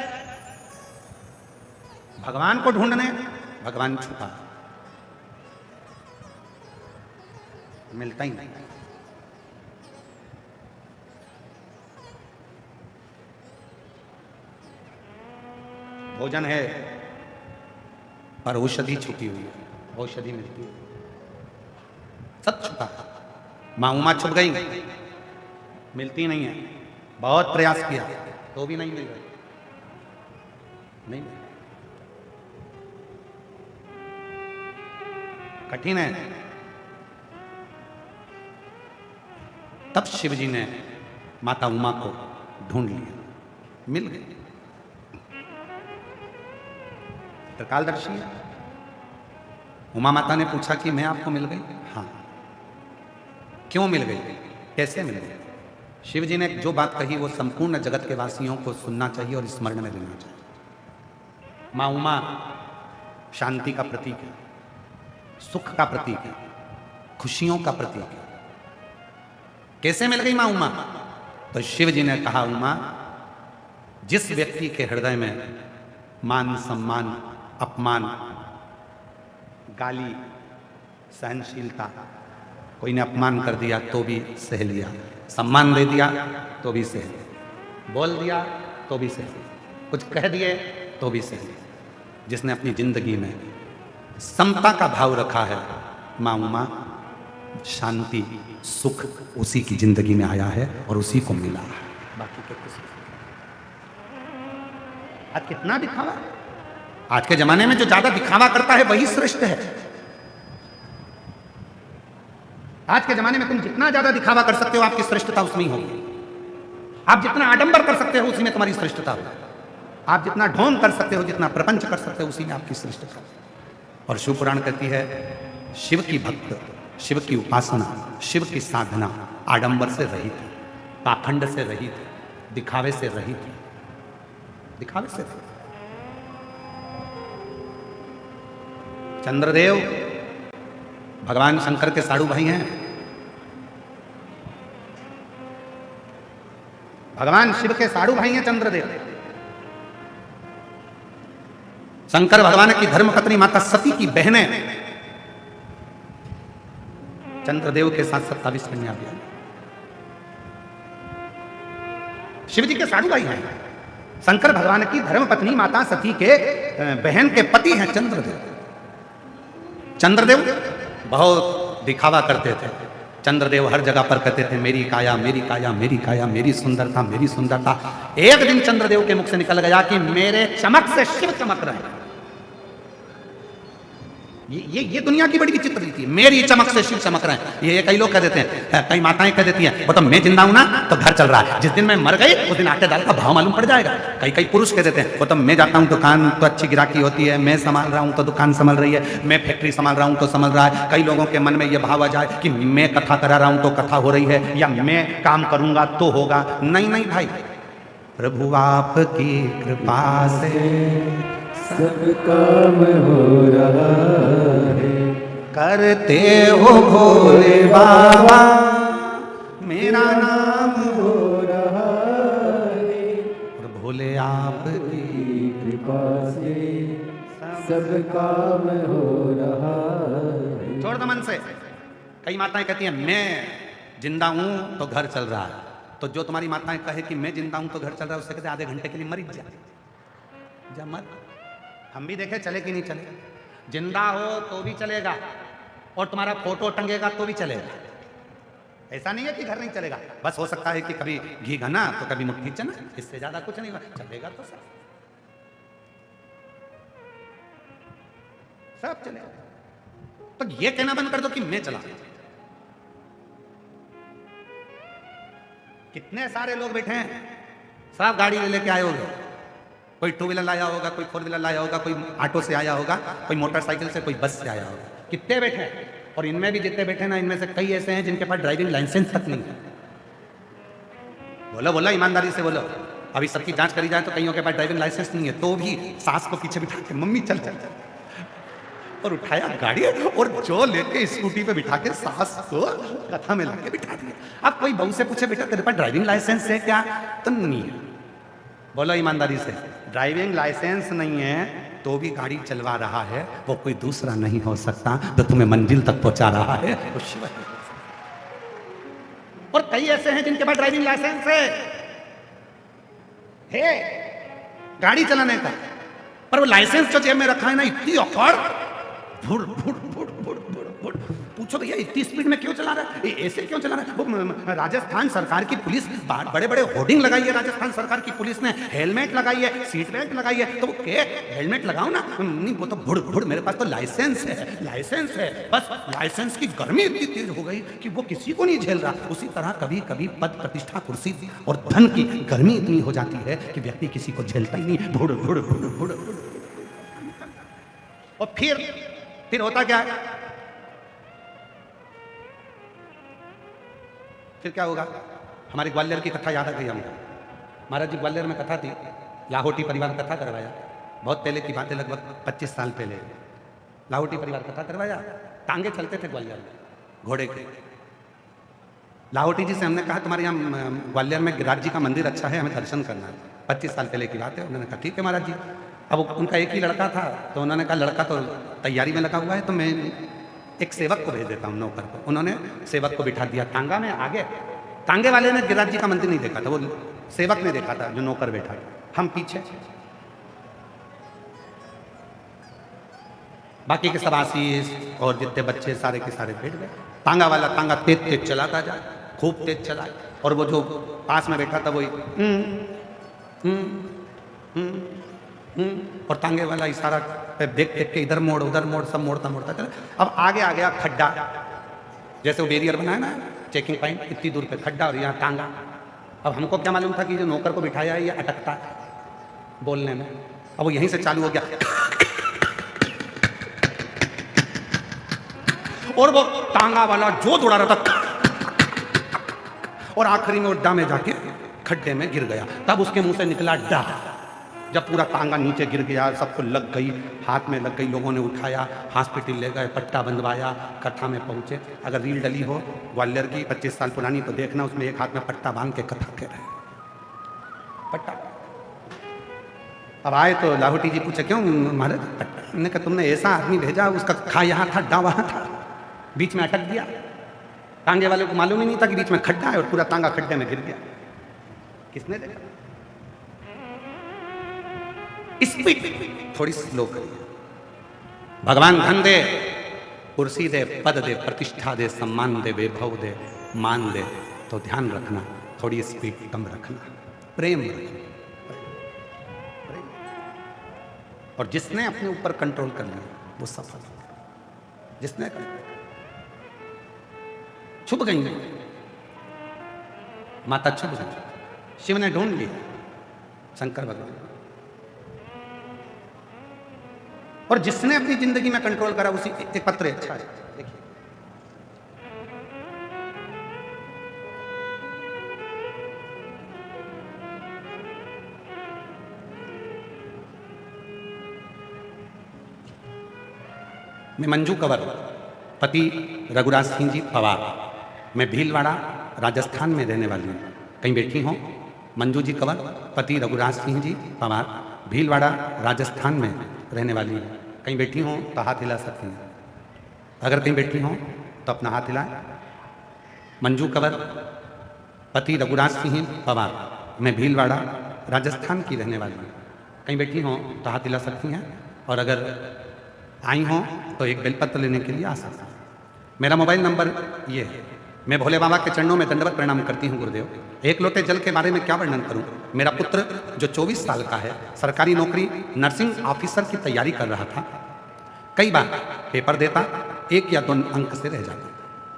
भगवान को ढूंढने, भगवान छुपा, मिलता ही नहीं। भोजन है पर औषधि छुपी हुई है, औषधि मिलती है, सब छुपा। मां उमा छुप गई, मिलती नहीं है, बहुत प्रयास किया तो भी नहीं मिल रही, नहीं मिल, कठिन है। तब शिव जी ने माता उमा को ढूंढ लिया, मिल गई। त्रिकालदर्शी है। उमा माता ने पूछा कि मैं आपको मिल गई? हाँ। क्यों मिल गई, कैसे मिल गई? शिव जी ने जो बात कही वो संपूर्ण जगत के वासियों को सुनना चाहिए और स्मरण में लेना चाहिए। मां उमा शांति का प्रतीक है, सुख का प्रतीक है, खुशियों का प्रतीक है। कैसे मिल गई मां उमा? तो शिव जी ने कहा, उमा, जिस व्यक्ति के हृदय में मान सम्मान अपमान गाली सहनशीलता, कोई ने अपमान कर दिया तो भी सह लिया, सम्मान दे दिया तो भी सह लिया, बोल दिया तो भी सह लिया, कुछ कह दिए तो भी सह लिया, जिसने अपनी जिंदगी में समता का भाव रखा है, मां उमा शांति सुख उसी की जिंदगी में आया है और उसी को मिला है, बाकी के किसी। आज कितना दिखावा, आज के जमाने में जो ज्यादा दिखावा करता है वही श्रेष्ठ है। आज के जमाने में तुम जितना ज्यादा दिखावा कर सकते हो आपकी श्रेष्ठता उसमें ही होगी। आप जितना आडंबर कर सकते हो उसी में तुम्हारी श्रेष्ठता होगी। आप जितना ढोंग कर सकते हो, जितना प्रपंच कर सकते हो उसी में आपकी श्रेष्ठता। और शिव पुराण कहती है, शिव की भक्त, शिव की उपासना, शिव की साधना आडंबर से रहित है, पाखंड से रहित है, दिखावे से रहित है, दिखावे से रहित। चंद्रदेव भगवान शंकर के साड़ू भाई हैं, भगवान शिव के साड़ू भाई हैं चंद्रदेव। शंकर भगवान की धर्मपत्नी माता सती की बहनें चंद्रदेव के साथ 27 कन्या भी। शिव जी के साड़ू भाई हैं। शंकर भगवान की धर्मपत्नी माता सती के बहन के पति हैं चंद्रदेव। चंद्रदेव बहुत दिखावा करते थे। चंद्रदेव हर जगह पर कहते थे, मेरी काया मेरी काया मेरी काया, मेरी सुंदरता मेरी सुंदरता। एक दिन चंद्रदेव के मुख से निकल गया कि मेरे चमक से शिव चमक रहे। ये दुनिया की बड़ी विचित्र रीति है, मेरी चमक से शिव चमक रहे हैं। ये कई लोग कह देते हैं, कई माताएं कह देती हैं, वो तो मैं जिंदा हूं ना तो घर चल रहा है, जिस दिन मैं मर गई उस दिन आटे दाल का भाव मालूम पड़ जाएगा। कई पुरुष कह देते हैं, वो तो मैं जाता हूं दुकान तो अच्छी गिराकी होती है, मैं संभाल रहा हूं तो दुकान संभल रही है, मैं फैक्ट्री संभाल रहा हूं तो संभल रहा है। कई लोगों के मन में यह भाव आ जाए कि मैं कथा करा रहा हूं तो कथा हो रही है, या मैं काम करूंगा तो होगा। नहीं नहीं भाई, प्रभु आपकी कृपा से सब काम हो रहा है, करते हो भोले बाबा मेरा नाम हो रहा है, और भोले आपकी कृपा से सब काम हो रहा है। छोड़ दो मन से। कई माताएं कहती हैं मैं जिंदा हूं तो घर चल रहा है, तो जो तुम्हारी माताएं कहे कि मैं जिंदा हूं तो घर चल रहा है, उससे कहते आधे घंटे के लिए मर जा, जा मत। हम भी देखे चले कि नहीं चले। जिंदा हो तो भी चलेगा और तुम्हारा फोटो टंगेगा तो भी चलेगा। ऐसा नहीं है कि घर नहीं चलेगा, बस हो सकता है कि कभी घी घना तो कभी मुट्ठी चना, इससे ज्यादा कुछ नहीं होगा। चलेगा तो सब चलेगा। तो ये कहना बंद कर दो कि मैं चला। कितने सारे लोग बैठे हैं, सब गाड़ी ले लेके आए होंगे, कोई टू व्हीलर लाया होगा, कोई फोर व्हीलर लाया होगा, कोई ऑटो से आया होगा, कोई मोटरसाइकिल से, कोई बस से आया होगा। कितने बैठे हैं, और इनमें भी जितने बैठे ना, इनमें से कई ऐसे हैं जिनके पास ड्राइविंग लाइसेंस तक नहीं है। बोलो बोलो, ईमानदारी से बोलो। अभी सबकी जांच करी जाए तो कईयों के पास ड्राइविंग लाइसेंस नहीं है, तो भी सास को पीछे बिठा के मम्मी चल चल चल, और उठाया गाड़ी और जो लेके स्कूटी पे बिठा के सास को कथा में लाके बिठा दिया। अब कोई बहू से पूछे बेटा तेरे पास ड्राइविंग लाइसेंस है क्या, तो नहीं है। बोलो ईमानदारी से, ड्राइविंग लाइसेंस नहीं है तो भी गाड़ी चलवा रहा है, वो कोई दूसरा नहीं हो सकता तो तुम्हें मंजिल तक पहुंचा रहा है। और कई ऐसे हैं जिनके पास ड्राइविंग लाइसेंस है गाड़ी चलाने का, पर वो लाइसेंस जो जेब में रखा है ना, इतनी अकड़, भुड़ भुड़ भुड़ भुड़ भुड़ भुड़। पूछो भैया इतनी स्पीड में क्यों चला रहा है, ऐसे क्यों चला रहा है। वो राजस्थान सरकार की पुलिस बड़े बड़े होर्डिंग लगाई है, राजस्थान सरकार की पुलिस ने हेलमेट लगाई है, सीट बेल्ट लगाई है, तो वो क्या हेलमेट लगाओ ना, नहीं वो तो भुड़ भुड़, मेरे पास तो लाइसेंस है, लाइसेंस है। बस लाइसेंस की गर्मी इतनी तेज हो गई कि वो किसी को नहीं झेल रहा। उसी तरह कभी कभी पद प्रतिष्ठा कुर्सी और धन की गर्मी इतनी हो जाती है कि व्यक्ति किसी को झेलता ही नहीं, भुड़ भुड़ भुड़ भुड़। और फिर होता क्या है, फिर क्या होगा। हमारे ग्वालियर की कथा याद आ गई हमको। महाराज जी ग्वालियर में कथा थी, लाहौटी परिवार कथा करवाया, बहुत पहले की बात है, लगभग 25 साल पहले लाहौटी परिवार कथा करवाया। टांगे चलते थे ग्वालियर में घोड़े के। लाहौटी जी से हमने कहा तुम्हारे यहाँ ग्वालियर में गिरिराज जी का मंदिर अच्छा है, हमें दर्शन करना है। 25 साल पहले की बात है। उन्होंने कहा ठीक है महाराज जी। अब उनका एक ही लड़का था, तो उन्होंने कहा लड़का तो तैयारी में लगा हुआ है, तो मैं एक सेवक को भेज देता हूँ, नौकर को। उन्होंने सेवक को बिठा दिया टांगा में आगे। टांगे वाले ने गिरिराज जी का मंदिर नहीं देखा था, वो सेवक ने देखा था जो नौकर बैठा, हम पीछे। बाकी के सब आशीष और जितने बच्चे सारे के सारे बैठ गए। टांगा वाला टांगा तेज तेज चलाता जा, खूब तेज चला, और वो जो पास में बैठा था वही और टांगे वाला इशारा पे देख देख के इधर मोड़ उधर मोड़, सब मोड़ता मोड़ता चला। अब आगे आ गया खड्डा, जैसे वो बैरियर बनाया ना चेकिंग पॉइंट, इतनी दूर पे खड्डा और यहाँ टांगा। अब हमको क्या मालूम था कि जो नौकर को बिठाया है ये अटकता बोलने में। अब वो यहीं से चालू हो गया और वो टांगा वाला जो दौड़ा रहा था और आखिरी में वो डा में जाके खड्डे में गिर गया। तब उसके मुंह से निकला डा। जब पूरा टांगा नीचे गिर गया, सबको लग गई, हाथ में लग गई, लोगों ने उठाया, हॉस्पिटल ले गए, पट्टा बंधवाया, कथा में पहुंचे। अगर रील डली हो ग्वालियर की 25 साल पुरानी तो देखना, उसमें एक हाथ में पट्टा बांध के कथा कह रहे पट्टा। अब आए तो लाहौटी जी पूछे क्यों महाराज पट्टा? हमने कहा तुमने ऐसा आदमी भेजा, उसका खा यहाँ था डा वहाँ था, बीच में अटक दिया। टांगे वाले को मालूम ही नहीं था कि बीच में खड्डा है और पूरा टांगा खड्डे में गिर गया। किसने देखा? स्पीड थोड़ी स्लो करिए। भगवान धन दे, कुर्सी दे, पद दे, प्रतिष्ठा दे, सम्मान दे, वैभव दे, मान दे, तो ध्यान रखना थोड़ी स्पीड कम रखना, प्रेम रखना। और जिसने अपने ऊपर कंट्रोल कर लिया वो सफल। जिसने छुप गई माता, छुप गई, शिव ने ढूंढ लिया, शंकर भगवान। और जिसने अपनी जिंदगी में कंट्रोल करा उसी एक पत्र अच्छा है, देखिए। मैं मंजू कंवर पति रघुराज सिंह जी पवार, मैं भीलवाड़ा राजस्थान में रहने वाली हूँ। कहीं बैठी हो? मंजू जी कंवर, पति रघुराज सिंह जी पवार, भीलवाड़ा राजस्थान में रहने वाली हूँ। कहीं बैठी हो तो हाथ हिला सकती हैं। अगर कहीं बैठी हो तो अपना हाथ हिलाएं। मंजू कंवर, पति रघुराज सिंह पवार, मैं भीलवाड़ा राजस्थान की रहने वाली हूँ। कहीं बैठी हो तो हाथ हिला सकती हैं। और अगर आई हो तो एक बेलपत्र लेने के लिए आ सकती हैं। मेरा मोबाइल नंबर ये है। मैं भोले बाबा के चरणों में दंडवत प्रणाम करती हूँ गुरुदेव। एक लोटे जल के बारे में क्या वर्णन करूँ। मेरा पुत्र जो 24 साल का है, सरकारी नौकरी नर्सिंग ऑफिसर की तैयारी कर रहा था। कई बार पेपर देता, 1 या 2 अंक से रह जाता।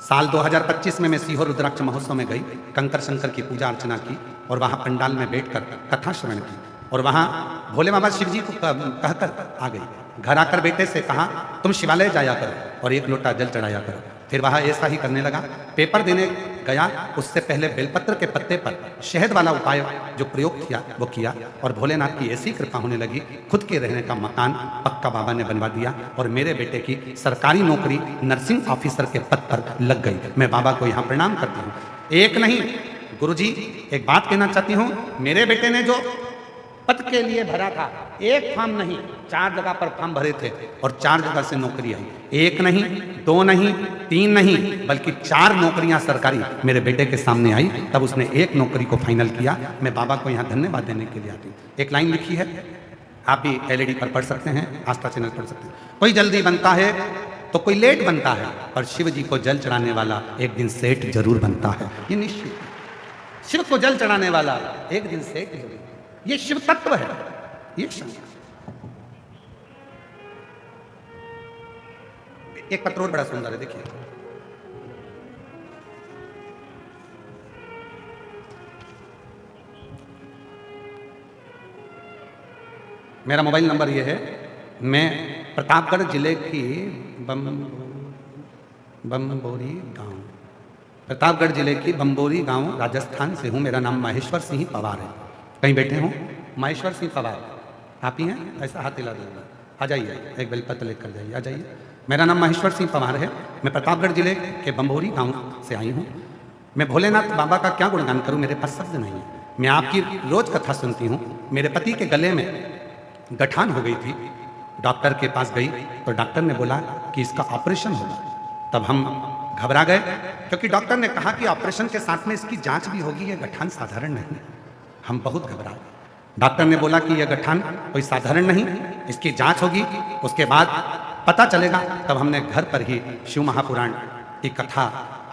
साल 2025 में मैं सीहोर रुद्राक्ष महोत्सव में गई, कंकर शंकर की पूजा अर्चना की और वहाँ पंडाल में बैठकर कथा श्रवण की और वहाँ भोले बाबा शिव जी को कहकर आ गई। घर आकर बेटे से कहा तुम शिवालय जाया करो और 1 लोटा जल चढ़ाया करो। फिर वह ऐसा ही करने लगा। पेपर देने गया, उससे पहले बेलपत्र के पत्ते पर शहद वाला उपाय जो प्रयोग किया वो किया और भोलेनाथ की ऐसी कृपा होने लगी, खुद के रहने का मकान पक्का बाबा ने बनवा दिया और मेरे बेटे की सरकारी नौकरी नर्सिंग ऑफिसर के पद पर लग गई। मैं बाबा को यहाँ प्रणाम करती हूँ। एक नहीं गुरुजी, एक बात कहना चाहती हूँ, मेरे बेटे ने जो पद के लिए भरा था, 1 फॉर्म नहीं 4 जगह पर फॉर्म भरे थे और 4 जगह से नौकरी आई। 1 नहीं 2 नहीं 3 नहीं बल्कि 4 नौकरियां सरकारी मेरे बेटे के सामने आई। तब उसने 1 नौकरी को फाइनल किया। मैं बाबा को यहाँ धन्यवाद देने के लिए आती हूँ। एक लाइन लिखी है, आप भी LED पर पढ़ सकते हैं, आस्था चैनल पढ़ सकते हैं। कोई जल्दी बनता है तो कोई लेट बनता है, पर शिव जी को जल चढ़ाने वाला एक दिन सेठ जरूर बनता है। ये निश्चित, शिव को जल चढ़ाने वाला एक दिन सेठ जरूर, ये शिव तत्व है। ये एक पत्र और बड़ा सुंदर है, देखिए। मेरा मोबाइल नंबर ये है। मैं प्रतापगढ़ जिले की बम्बोरी गांव, प्रतापगढ़ जिले की बम्बोरी गांव राजस्थान से हूँ। मेरा नाम महेश्वर सिंह पवार है। कहीं बैठे हो? महेश्वर सिंह पवार आप ही हैं? ऐसा हाथ हिला देगा। आ जाइए, एक बेलपत्र लेकर जाइए, आ जाइए। मेरा नाम महेश्वर सिंह पवार है। मैं प्रतापगढ़ जिले के बम्बोरी गांव से आई हूँ। मैं भोलेनाथ बाबा का क्या गुणगान करूँ, मेरे पास शब्द नहीं है। मैं आपकी रोज कथा सुनती हूँ। मेरे पति के गले में गठान हो गई थी। डॉक्टर के पास गई तो डॉक्टर ने बोला कि इसका ऑपरेशन होगा। तब हम घबरा गए क्योंकि डॉक्टर ने कहा कि ऑपरेशन के साथ में इसकी जांच भी होगी, ये गठान साधारण नहीं। हम बहुत घबराए। डॉक्टर ने बोला कि यह गठान कोई साधारण नहीं, इसकी जांच होगी, उसके बाद पता चलेगा। तब हमने घर पर ही शिव महापुराण की कथा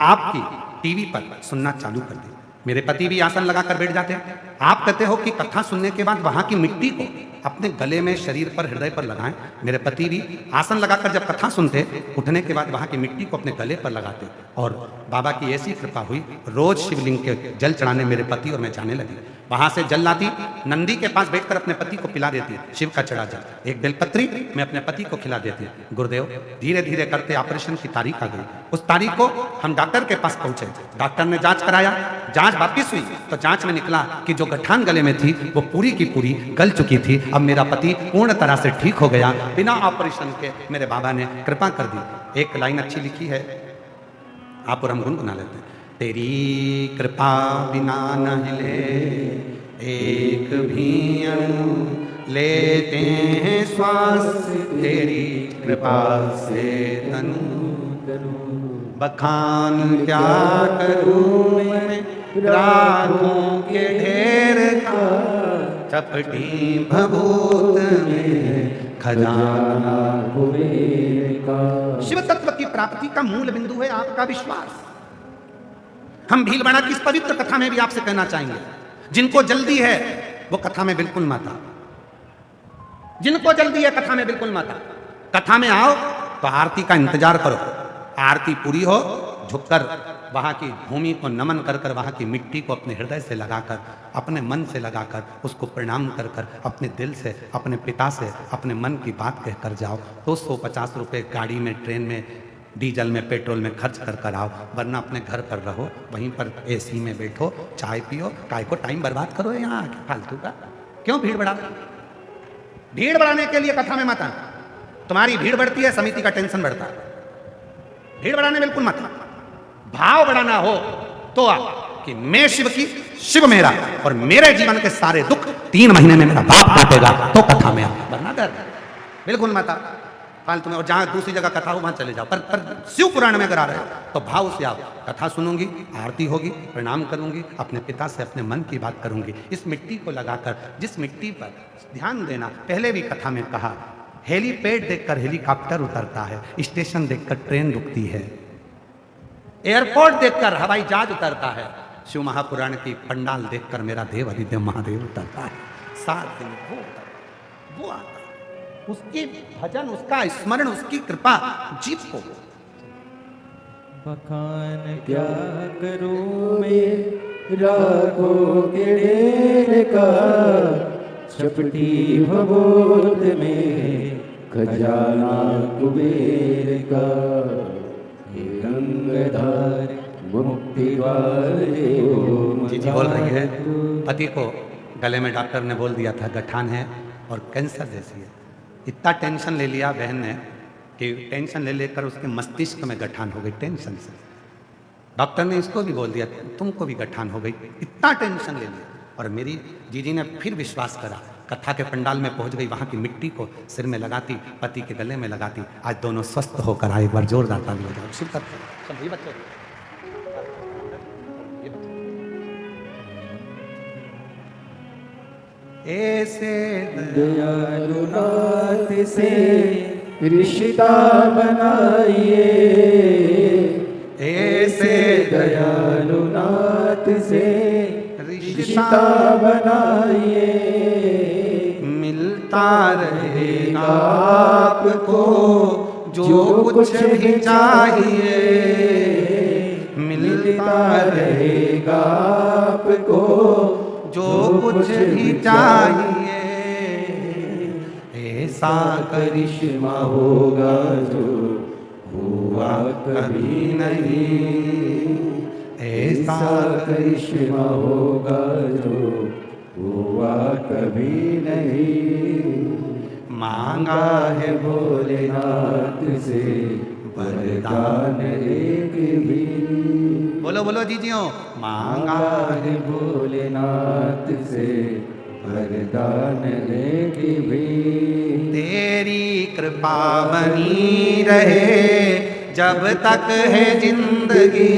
आपकी टीवी पर सुनना चालू कर दी। मेरे पति भी आसन लगाकर बैठ जाते हैं। आप कहते हो कि कथा सुनने के बाद वहां की मिट्टी को अपने गले में, शरीर पर, हृदय पर लगाएं। मेरे पति भी आसन लगाकर जब कथा सुनते, उठने के बाद वहां की मिट्टी को अपने गले पर लगाते और बाबा की ऐसी कृपा हुई, रोज शिवलिंग के जल चढ़ाने मेरे पति और मैं जाने लगी। वहां से जल लाती, नंदी के पास बैठकर अपने पति को पिला देती, शिव का चढ़ा जल। एक बेलपत्री मैं अपने पति को खिला देती। गुरुदेव धीरे धीरे करते ऑपरेशन की तारीख आ गई। उस तारीख को हम डॉक्टर के पास पहुंचे। डॉक्टर ने जांच कराया, जांच वापिस हुई तो जांच में निकला कि जो गठान गले में थी वो पूरी की पूरी गल चुकी थी। अब मेरा पति पूर्ण तरह से ठीक हो गया, बिना ऑपरेशन के मेरे बाबा ने कृपा कर दी। एक लाइन अच्छी लिखी है, आप और हम गुनगुना लेते हैं। तेरी कृपा बिना न हिले एक भी अणु, लेते हैं श्वास तेरी कृपा से तनु। बखान क्या करूं मैं रागों के ढेर का, चपटी भभूत में खजाना कुबेर का। शिव तत्व की प्राप्ति का मूल बिंदु है आपका विश्वास। हम भीलवाड़ा की इस पवित्र कथा में भी आपसे कहना चाहेंगे, जिनको जल्दी है वो कथा में बिल्कुल मत आओ। जिनको जल्दी है कथा में बिल्कुल मत आओ। कथा में आओ तो आरती का इंतजार करो। आरती पूरी हो, झुककर वहां की भूमि को नमन कर कर, वहां की मिट्टी को अपने हृदय से लगाकर, अपने मन से लगाकर, उसको प्रणाम कर कर, अपने दिल से, अपने पिता से, अपने मन की बात कहकर जाओ। 250 रुपये गाड़ी में, ट्रेन में, डीजल में, पेट्रोल में खर्च कर कर आओ, वरना अपने घर पर रहो, वहीं पर AC में बैठो, चाय पियो। काय को टाइम बर्बाद करो यहाँ फालतू का? क्यों भीड़ बढ़ा? भीड़ बढ़ाने के लिए कथा में मत आना। तुम्हारी भीड़ बढ़ती है, समिति का टेंशन बढ़ता है। भीड़ बढ़ाने बिल्कुल मत। भाव बढ़ाना हो तो आप कि मैं शिव की, शिव मेरा, और मेरे जीवन के सारे दुख 3 महीने में मेरा बाप काटेगा, तो कथा में आप वरना डर बिल्कुल मत आप फालतू में। और जहां दूसरी जगह कथा हो वहां चले जाओ, पर शिव पुराण में अगर आ रहे हो तो भाव से आओ। कथा सुनूंगी, आरती होगी, प्रणाम करूंगी, अपने पिता से अपने मन की बात करूंगी। इस मिट्टी को लगाकर, जिस मिट्टी पर ध्यान देना, पहले भी कथा में कहा, हेलीपैड देखकर हेलीकॉप्टर उतरता है, स्टेशन देखकर ट्रेन रुकती है, एयरपोर्ट देखकर हवाई जहाज उतरता है, शिव महापुराण की पंडाल देखकर मेरा देव अधिदेव महादेव उतरता है। 7 दिन वो आता है, उसकी भजन, उसका स्मरण, उसकी कृपा जीव को। बखान क्या करूं मैं राखों के ढेर का, चपटी भगोत में खजाना कुबेर का, ये गंगाधार मुक्ति वाले। जी बोल रही है, पति को गले में डॉक्टर ने बोल दिया था गठान है और कैंसर जैसी है। इतना टेंशन ले लिया बहन ने कि टेंशन ले लेकर उसके मस्तिष्क में गठान हो गई टेंशन से। डॉक्टर ने इसको भी बोल दिया तुमको भी गठान हो गई, इतना टेंशन ले लिया। और मेरी जीजी ने फिर विश्वास करा, कथा के पंडाल में पहुंच गई, वहां की मिट्टी को सिर में लगाती, पति के गले में लगाती। आज दोनों स्वस्थ होकर आए। एक बार जोरदार ताली बजाओ। शुभ करते सब बच्चों ऐसे दयालुनाथ से रिश्ता बनाइए, ऐसे दयालुनाथ से रिश्ता बनाइए, मिलता रहेगा आपको जो कुछ भी चाहिए, मिलता रहेगा आपको जो कुछ भी चाहिए। ऐसा करिश्मा होगा जो हुआ कभी नहीं, ऐसा करिश्मा होगा जो हुआ कभी नहीं। मांगा है भोलेनाथ से वरदान एक भी, बोलो बोलो जीजियों, मांगा है भोलेनाथ से वरदान एक भी। तेरी कृपा बनी रहे जब तक है जिंदगी,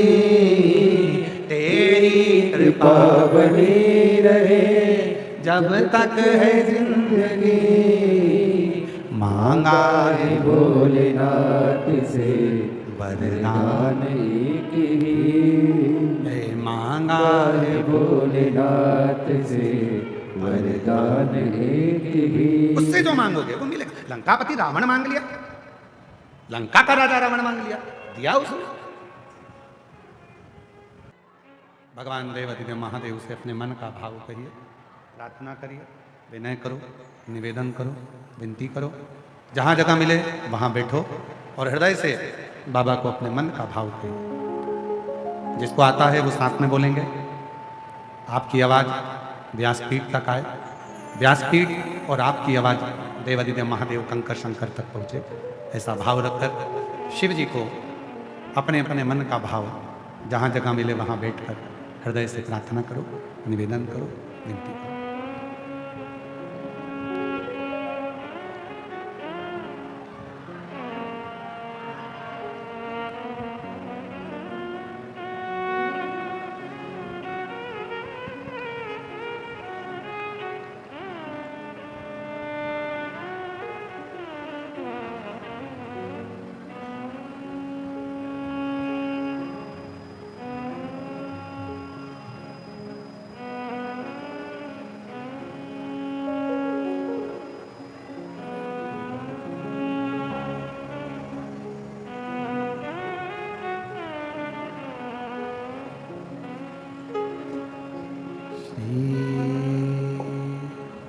तेरी कृपा बनी रहे जब तक है जिंदगी। मांगा है भोलेनाथ से वरदान एक ही, मांगा है भोलेनाथ से वरदान एक ही। उससे जो मांगोगे वो मिलेगा। लंकापति रावण मांग लिया, लंका का राजा रावण मांग लिया, दिया उसने। भगवान देव अधिदेव महादेव से अपने मन का भाव कहिए, प्रार्थना करिए, विनय करो, निवेदन करो, विनती करो। जहाँ जगह मिले वहाँ बैठो और हृदय से बाबा को अपने मन का भाव कहिए। जिसको आता है वो साथ में बोलेंगे। आपकी आवाज़ व्यासपीठ तक आए, व्यासपीठ और आपकी आवाज़ देव अधिदेव महादेव कंकर शंकर तक पहुँचे। ऐसा भाव रखकर शिव जी को अपने अपने मन का भाव जहाँ जगह मिले वहाँ बैठकर हृदय से प्रार्थना करो, निवेदन करो, विनती करो।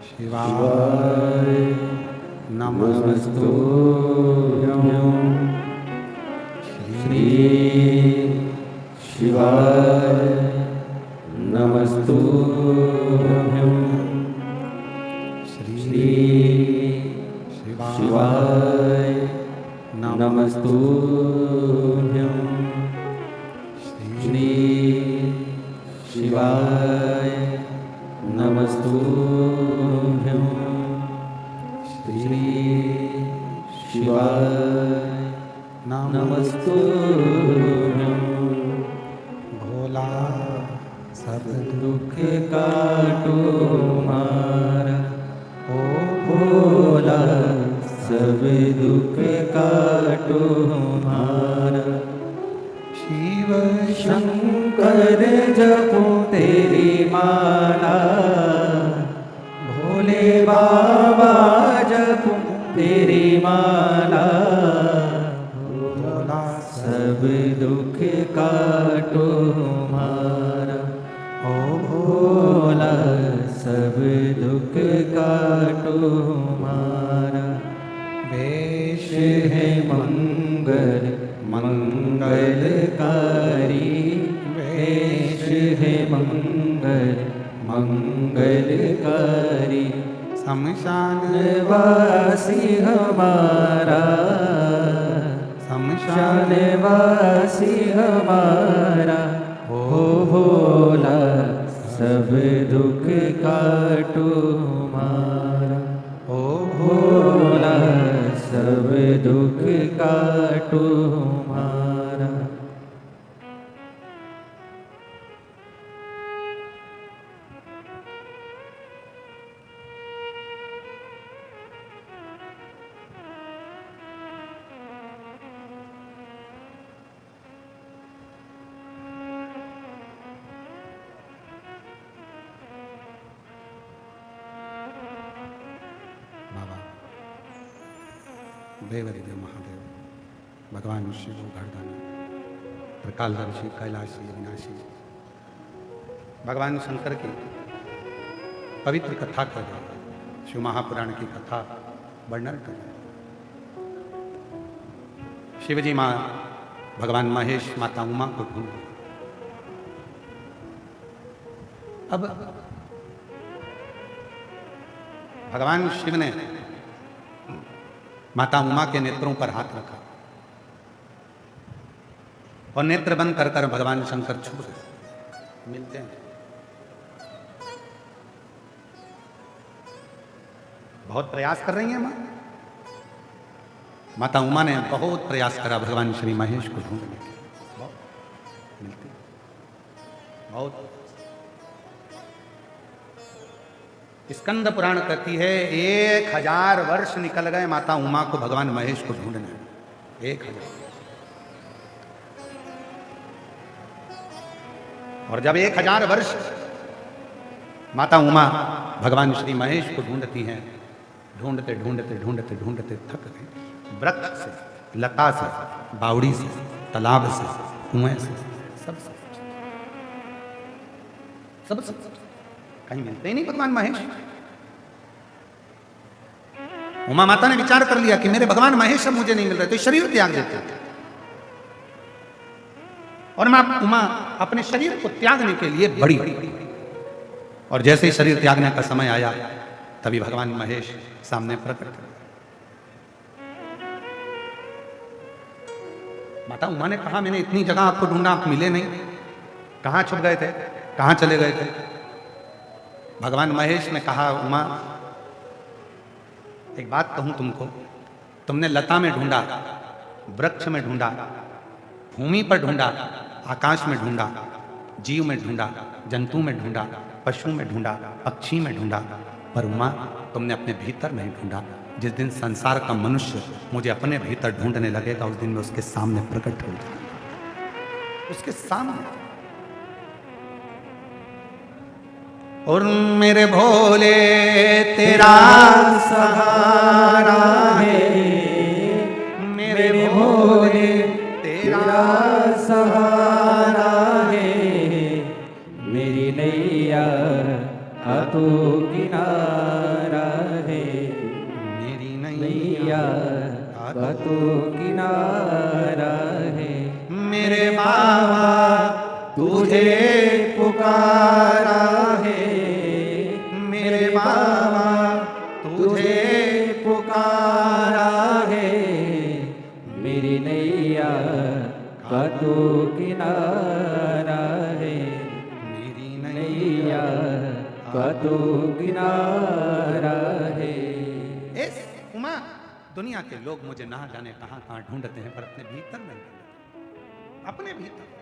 शिवाय नमस्तुभ्यं श्री शिवाय नमस्तुभ्यं श्री शिवाय नमस्तुभ्यं शिव शंकर जपो तेरी माला, भोले बाबा जपो तेरी माला, भोला सब दुख काटो हमारा, ओ भोला सब दुख काटो हमारा। वेश है मंगल मंगलकारी, वेश है मंगल मंगलकारी, शमशान वासी हमारा, शमशान वासी हमारा, हो भोला सब दुख काटो हमारा, ओ भोला सब दुख काटो हमारा। बाबा देवरिदेव महादेव भगवान शिव घरदानी त्रिकालदर्शी कैलाशी अविनाशी भगवान शंकर की पवित्र कथा कर रहे हैं। शिव महापुराण की कथा वर्णन कर रहे हैं। शिवजी माँ भगवान महेश माता उमा को ढूंढ रहे हैं। अब भगवान शिव ने माता उमा के नेत्रों पर हाथ रखा और नेत्र बंद कर कर भगवान शंकर छू रहे मिलते हैं। बहुत प्रयास कर रही हैं मां। माता उमा ने बहुत प्रयास करा भगवान श्री महेश को ढूंढने के लिए। बहुत मिलते बहुत। स्कंद पुराण कहती है 1000 वर्ष निकल गए माता उमा को भगवान महेश को ढूंढने। 1000। और जब 1000 वर्ष माता उमा भगवान श्री महेश को ढूंढती हैं, ढूंढते ढूंढते ढूंढते ढूंढते थक गए। वृक्ष से, लता से, बावड़ी से, तालाब से, कुएं से, सब कहीं मिलते ही नहीं भगवान महेश। उमा माता ने विचार कर लिया कि मेरे भगवान महेश अब मुझे नहीं मिल रहे, तो शरीर त्याग देते हैं। और मां उमा अपने शरीर को त्यागने के लिए बड़ी। और जैसे ही शरीर त्यागने का समय आया तभी भगवान महेश सामने प्रकट हुए। माता उमा ने कहा मैंने इतनी जगह आपको ढूंढा, आप मिले नहीं, कहां छुप गए थे, कहां चले गए थे। भगवान महेश ने कहा उमा एक बात कहूं तुमको, तुमने लता में ढूंढा, वृक्ष में ढूंढा, भूमि पर ढूंढा, आकाश में ढूंढा, जीव में ढूंढा, जंतु में ढूंढा, पशु में ढूंढा, पक्षी में ढूंढा, पर उमा तुमने अपने भीतर नहीं ढूंढा। जिस दिन संसार का मनुष्य मुझे अपने भीतर ढूंढने लगेगा उस दिन मैं उसके सामने प्रकट हो जाऊंगा, उसके सामने। और मेरे भोले तेरा सहारा है, मेरे भोले तेरा सहारा है, मेरी नैया का तो किनारा है, मेरी नैया का तो किनारा है। मेरे बाबा तुझे पुकारा है, मेरे बाबा तुझे पुकारा है, मेरी नैया का तो किनारा है, मेरी नैया का तो किनारा है। इस उमा दुनिया के लोग मुझे ना जाने कहां कहां ढूंढते हैं, पर अपने भीतर नहीं ढूंढते, अपने भीतर।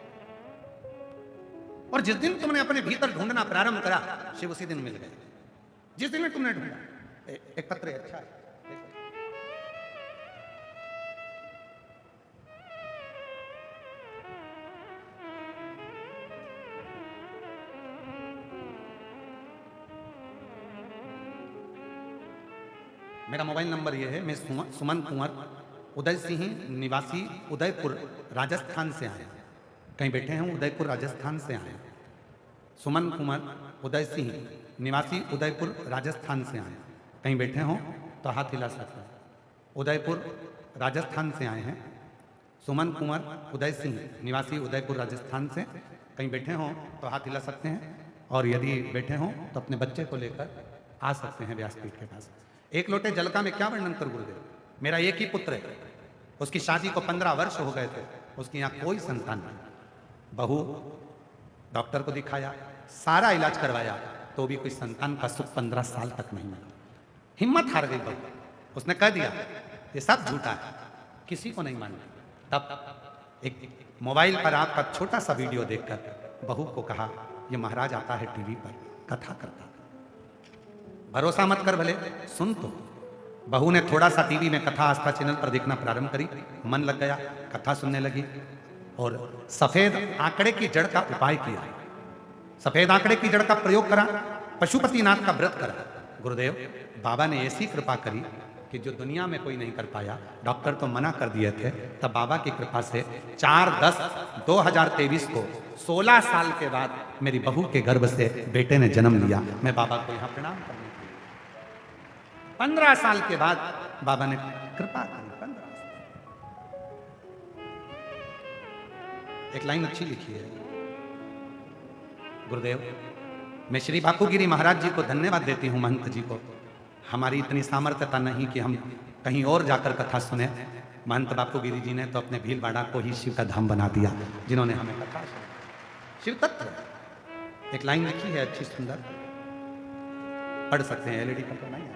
और जिस दिन तुमने अपने भीतर ढूंढना प्रारंभ करा शिव उसी दिन मिल गए। जिस दिन में तुमने ढूंढा। एक पत्र है, अच्छा है। मेरा मोबाइल नंबर ये है। मैं सुमन कुंवर उदय सिंह निवासी उदयपुर राजस्थान से आए। कहीं बैठे हैं उदयपुर राजस्थान से आए। सुमन कुंवर उदय सिंह निवासी उदयपुर राजस्थान से आए। कहीं बैठे हों तो हाथ हिला सकते हैं। उदयपुर राजस्थान से आए हैं। सुमन कुंवर उदय सिंह निवासी उदयपुर राजस्थान से कहीं बैठे हों तो हाथ हिला सकते हैं। और यदि बैठे हों तो अपने बच्चे को लेकर आ सकते हैं व्यासपीठ के पास। एक लोटे जल का मैं क्या वर्णन करूं गुरुदेव। मेरा एक ही पुत्र है, उसकी शादी को 15 वर्ष हो गए थे, उसकी यहाँ कोई संतान नहीं। बहू डॉक्टर को दिखाया, सारा इलाज करवाया, तो भी कोई संतान का सुख 15 साल तक नहीं मिला। हिम्मत हार गई बहू। उसने कह दिया ये सब झूठा है, किसी को नहीं मानना। तब एक मोबाइल पर आपका छोटा सा वीडियो देखकर बहू को कहा ये महाराज आता है टीवी पर कथा करता। भरोसा मत कर भले सुन। तो बहू ने थोड़ा सा टीवी में कथा आस्था चैनल पर देखना प्रारंभ करी, मन लग गया, कथा सुनने लगी और सफेद आंकड़े की जड़ का उपाय किया। सफेद आंकड़े की जड़ का प्रयोग करा, पशुपतिनाथ का व्रत करा। गुरुदेव बाबा ने ऐसी कृपा करी कि जो दुनिया में कोई नहीं कर पाया। डॉक्टर तो मना कर दिए थे, तब बाबा की कृपा से 4/10/2023 को 16 साल के बाद मेरी बहू के गर्भ से बेटे ने जन्म लिया। मैं बाबा को यहाँ प्रणाम करने 15 साल के बाद बाबा ने कृपा की। 15 साल। एक लाइन अच्छी लिखी है गुरुदेव। मैं श्री बापूगिरी महाराज जी को धन्यवाद देती हूँ, महंत जी को। हमारी इतनी सामर्थ्यता नहीं कि हम कहीं और जाकर कथा सुने। महंत बापूगिरी जी ने तो अपने भीलवाड़ा को ही शिव का धाम बना दिया, जिन्होंने हमें कथा सुनाई। शिव तत्व एक लाइन लिखी है अच्छी सुंदर, पढ़ सकते हैं। एलईडी पर तो नहीं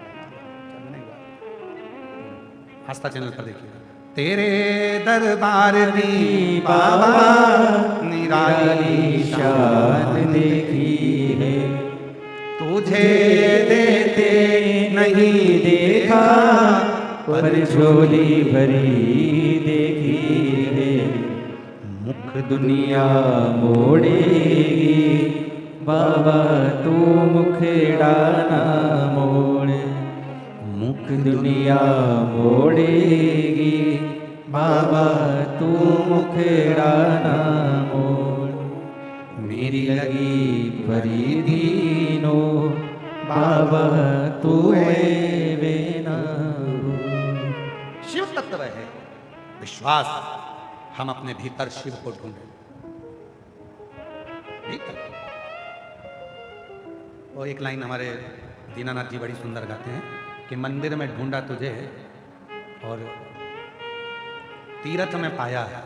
आस्था चैनल पर देखिए। तेरे दरबार दी बाबा निराली शान देखी है, तुझे देते नहीं देखा पर झोली भरी देखी है। मुख दुनिया मोड़ेगी बाबा तू मुखड़ा मोड़। मुख दुनिया मोड़ेगी बाबा तू मुखड़ा मोड़। मेरी लगी फरीदीनो बाबा तू बेना। शिव तत्व है विश्वास। हम अपने भीतर शिव को ढूंढे। वो एक लाइन हमारे दीनानाथ जी बड़ी सुंदर गाते हैं कि मंदिर में ढूंढा तुझे और तीर्थ में पाया है।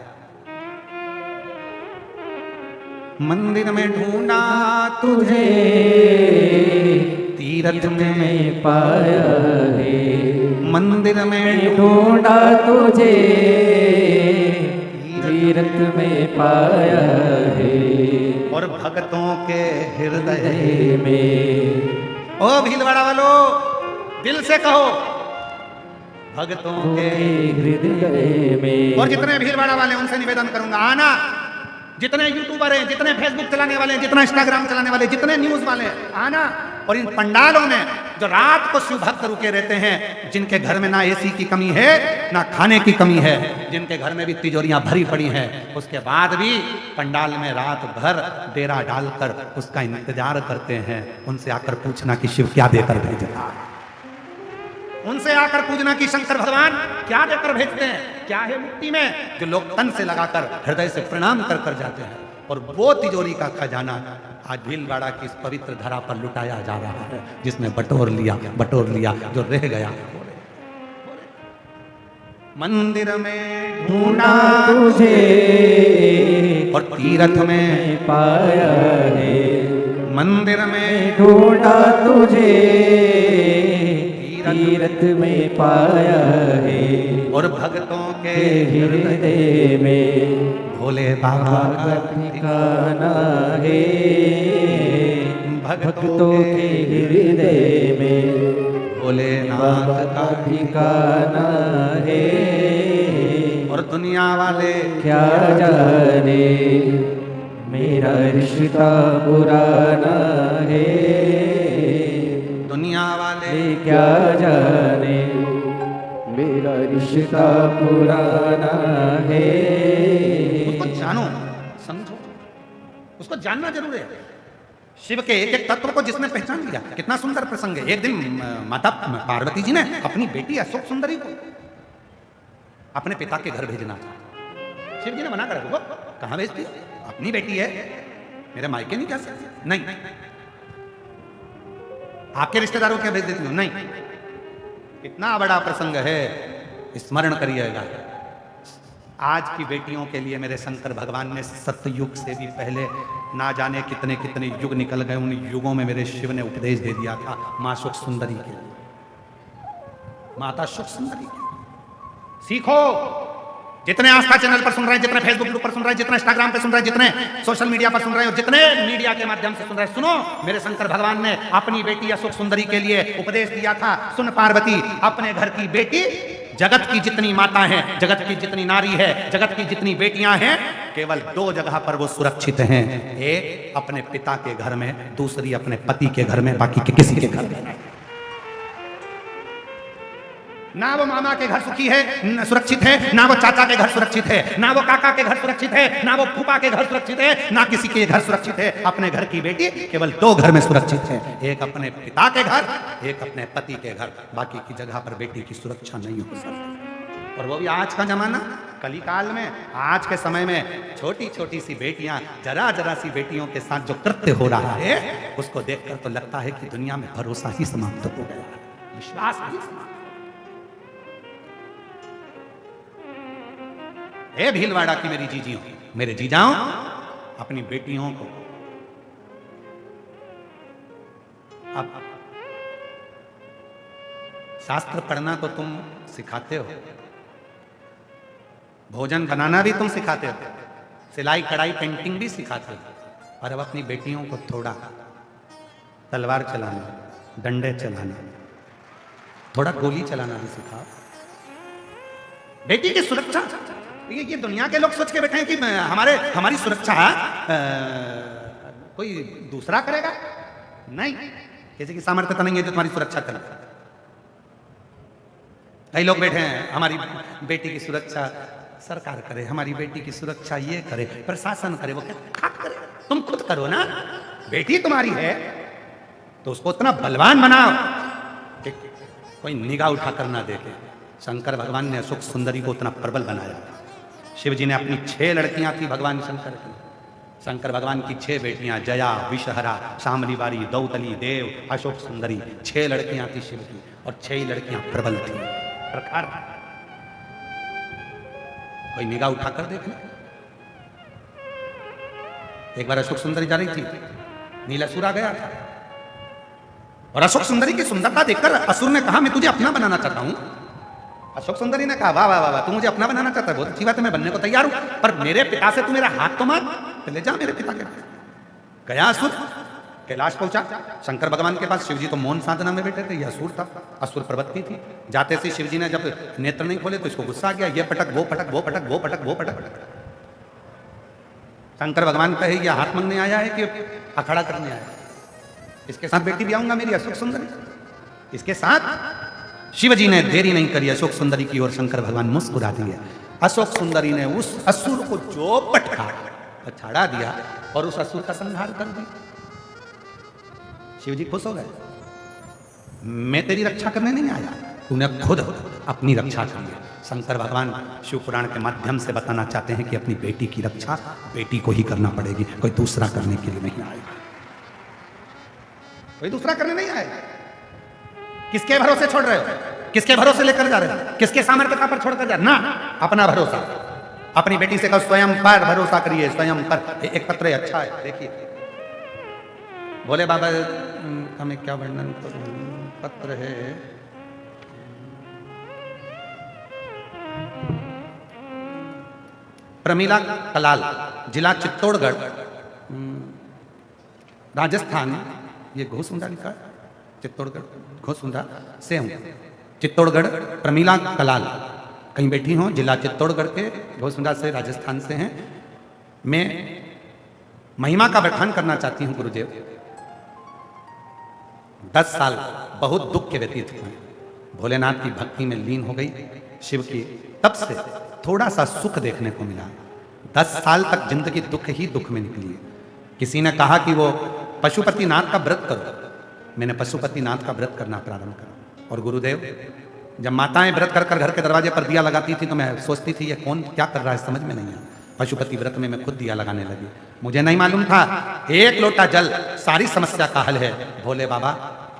मंदिर में ढूंढा तुझे तीर्थ में पाया है। मंदिर में ढूंढा तुझे तीर्थ में पाया है। और भक्तों के हृदय में ओ भीलवाड़ा वालों दिल से कहो भक्तों के हृदय में। और जितने भीलवाड़ा वाले उनसे निवेदन करूंगा आना। जितने यूट्यूबर हैं, जितने फेसबुक चलाने वाले हैं, जितना इंस्टाग्राम चलाने वाले, जितने न्यूज वाले हैं, आना। और इन पंडालों में जो रात को शिव भक्त रुके रहते हैं, जिनके घर में ना एसी की कमी है ना खाने की कमी है, जिनके घर में भी तिजोरियां भरी पड़ी हैं, उसके बाद भी पंडाल में रात भर डेरा डालकर उसका इंतजार करते हैं। उनसे आकर पूछना कि शिव क्या देकर भेजना। उनसे आकर पूछना कि शंकर भगवान क्या देकर भेजते हैं, क्या है मिट्टी में जो लोग तन से लगाकर हृदय से प्रणाम कर कर जाते हैं। और वो तिजोरी का खजाना आज भीलवाड़ा की इस पवित्र धरा पर लुटाया जा रहा है, जिसने बटोर लिया जो रह गया। मंदिर में ढूंढा तुझे और तीर्थ में पाया है। मंदिर में ढूंढा तुझे तीर्थ में पाया है। और भक्तों के हृदय में भोले बाबा का ठिकाना है। भक्तों के हृदय में भोलेनाथ का ठिकाना है। और दुनिया वाले क्या जाने मेरा रिश्ता पुराना है। दुनिया वाले ये क्या जाने मेरा रिश्ता पुराना है। उसको जानो, समझो, उसको जानना जरूर है। शिव के एक एक तत्व को जिसने पहचान लिया, कितना सुंदर प्रसंग है। एक दिन माता पार्वती जी ने अपनी बेटी अशोक सुंदरी को अपने पिता के घर भेजना था। शिव जी ने मना करा, कहां भेजती, अपनी बेटी है, मेरे मायके नहीं जा सकती, नहीं। आपके रिश्तेदारों क्या भेज देती हूँ, नहीं। कितना बड़ा प्रसंग है, स्मरण करिएगा। आज की बेटियों के लिए मेरे शंकर भगवान ने सतयुग से भी पहले ना जाने कितने कितने युग निकल गए, उन युगों में मेरे शिव ने उपदेश दे दिया था मां सुख सुंदरी के लिए, माता सुख सुंदरी के लिए। सीखो, जितने आस्था चैनल पर सुन रहे हैं, जितने फेसबुक पर सुन रहे हैं, जितने इंस्टाग्राम पे सुन रहे हैं, जितने सोशल मीडिया पर सुन रहे हैं, जितने मीडिया के माध्यम से सुन रहे हैं, सुनो, मेरे शंकर भगवान ने अपनी बेटी अशोक सुंदरी के लिए उपदेश दिया था। सुन पार्वती, अपने घर की बेटी, जगत की जितनी माता हैं, जगत की जितनी नारी है, जगत की जितनी बेटियां हैं, केवल 2 जगह पर वो सुरक्षित हैं। एक अपने पिता के घर में, दूसरी अपने पति के घर में, बाकी के किसी के घर में नहीं। ना वो मामा के घर सुखी है, सुरक्षित है, ना वो चाचा के घर सुरक्षित है, ना वो काका के घर सुरक्षित है, ना वो फूफा के घर सुरक्षित है, ना किसी के घर सुरक्षित है। अपने घर की बेटी केवल 2 घर में सुरक्षित है, एक अपने पिता के घर, एक अपने पति के घर, बाकी की जगह पर बेटी की सुरक्षा नहीं हो सकती। और वो भी आज का जमाना, कली काल में, आज के समय में छोटी छोटी सी बेटियां, जरा जरा सी बेटियों के साथ जो कृत्य हो रहा है, उसको देखकर तो लगता है कि दुनिया में भरोसा ही समाप्त हो गया, विश्वास ही समाप्त। हे भीलवाड़ा की मेरी जीजियों, मेरे जीजाओं, अपनी बेटियों को अब शास्त्र पढ़ना तो तुम सिखाते हो, भोजन बनाना भी तुम सिखाते हो, सिलाई कढ़ाई पेंटिंग भी सिखाते हो, और अब अपनी बेटियों को थोड़ा तलवार चलाना, डंडे चलाना, थोड़ा गोली चलाना भी सिखाओ। बेटी की सुरक्षा, ये दुनिया के लोग सोच के बैठे हैं कि हमारी सुरक्षा कोई दूसरा करेगा, नहीं। किसी की सामर्थ्यता नहीं है जो तुम्हारी सुरक्षा करे। कई लोग बैठे हैं, हमारी बेटी की सुरक्षा सरकार करे, हमारी बेटी की सुरक्षा ये करे, प्रशासन करे, वो क्या करे, तुम खुद करो ना। बेटी तुम्हारी है तो उसको उतना बलवान बनाओ कि कोई निगाह उठा कर ना देखे। शंकर भगवान ने अशोक सुंदरी को उतना प्रबल बनाया। शिव जी ने अपनी 6 लड़कियां थी भगवान शंकर की, शंकर भगवान की 6 बेटियां, जया, विषहरा, शामलीवारी, दौतली, देव, अशोक सुंदरी, 6 लड़कियां थी शिव की, और 6 ही लड़कियां प्रबल थी, प्रखर। कोई निगाह उठाकर देख ले। एक बार अशोक सुंदरी जा रही थी, नीलासुर आ गया था, और अशोक सुंदरी की सुंदरता देखकर असुर ने कहा, मैं तुझे अपना बनाना चाहता हूं। अशोक सुंदरी ने कहा, वाह वाह वाह, तू मुझे अपना बनाना चाहता है, बहुत अच्छी बात है, मैं बनने को तैयार हूं, पर मेरे पिता से तू मेरा हाथ तो मांग, ले जा मेरे पिता के पास। गया असुर, कैलाश पहुंचा, शंकर भगवान के पास। शिव जी तो मौन साधना में बैठे थे, यह असुर था, असुर प्रवृत्ति थी। जाते से शिव जी ने जब नेत्र नहीं खोले तो इसको गुस्सा आ गया, ये पटक वो पटक, वो पटक वो पटक वो पटक। शंकर भगवान कहे, यह हाथ मांगने आया है कि अखाड़ा करने आया है? इसके साथ बेटी भी आऊंगा मेरी अशोक सुंदरी, इसके साथ। शिव जी ने देरी नहीं करी, अशोक सुंदरी की ओर शंकर भगवान मुस्कुरा दिए। अशोक सुंदरी ने उस असुर को जो पटका, अछाड़ा दिया और उस असुर का संहार कर दिया। शिव जी खुश हो गए, मैं तेरी रक्षा करने नहीं आया, तूने खुद अपनी रक्षा की है। शंकर भगवान शिव पुराण के माध्यम से बताना चाहते हैं कि अपनी बेटी की रक्षा बेटी को ही करना पड़ेगी, कोई दूसरा करने के लिए नहीं आएगा, कोई दूसरा करने नहीं आएगा। किसके भरोसे छोड़ रहे हो, किसके भरोसे लेकर जा रहे हो, किसके सामर्थ्यता पर छोड़कर जा रहे हो? ना, अपना भरोसा। अपनी बेटी से कहो, स्वयं पर भरोसा करिए, स्वयं पर। एक पत्र अच्छा है, देखिए। बोले बाबा का मैं क्या वर्णन करूं, पत्र है, प्रमीला कलाल, जिला चित्तौड़गढ़, राजस्थान। ये घोसुंडा लिखा है, चित्तौड़गढ़ घोसुंडा से हूँ, चित्तौड़गढ़ प्रमीला कलाल, कहीं बैठी हूँ, जिला चित्तौड़गढ़ के, घोसुंडा से, राजस्थान से हैं। मैं महिमा का बखान करना चाहती हूँ गुरुदेव। 10 साल बहुत दुख के व्यतीत हुए। भोलेनाथ की भक्ति में लीन हो गई शिव की, तब से थोड़ा सा सुख देखने को मिला। 10 साल तक जिंदगी दुख ही दुख में निकली। किसी ने कहा कि वो पशुपतिनाथ का व्रत करो, मैंने पशुपतिनाथ का व्रत करना प्रारंभ करा। और गुरुदेव, जब माताएं व्रत कर कर घर के दरवाजे पर दिया लगाती थी तो मैं सोचती थी ये कौन क्या कर रहा है, समझ में नहीं आया। पशुपति व्रत में मैं खुद दिया लगाने लगी। मुझे नहीं मालूम था 1 लोटा जल सारी समस्या का हल है। भोले बाबा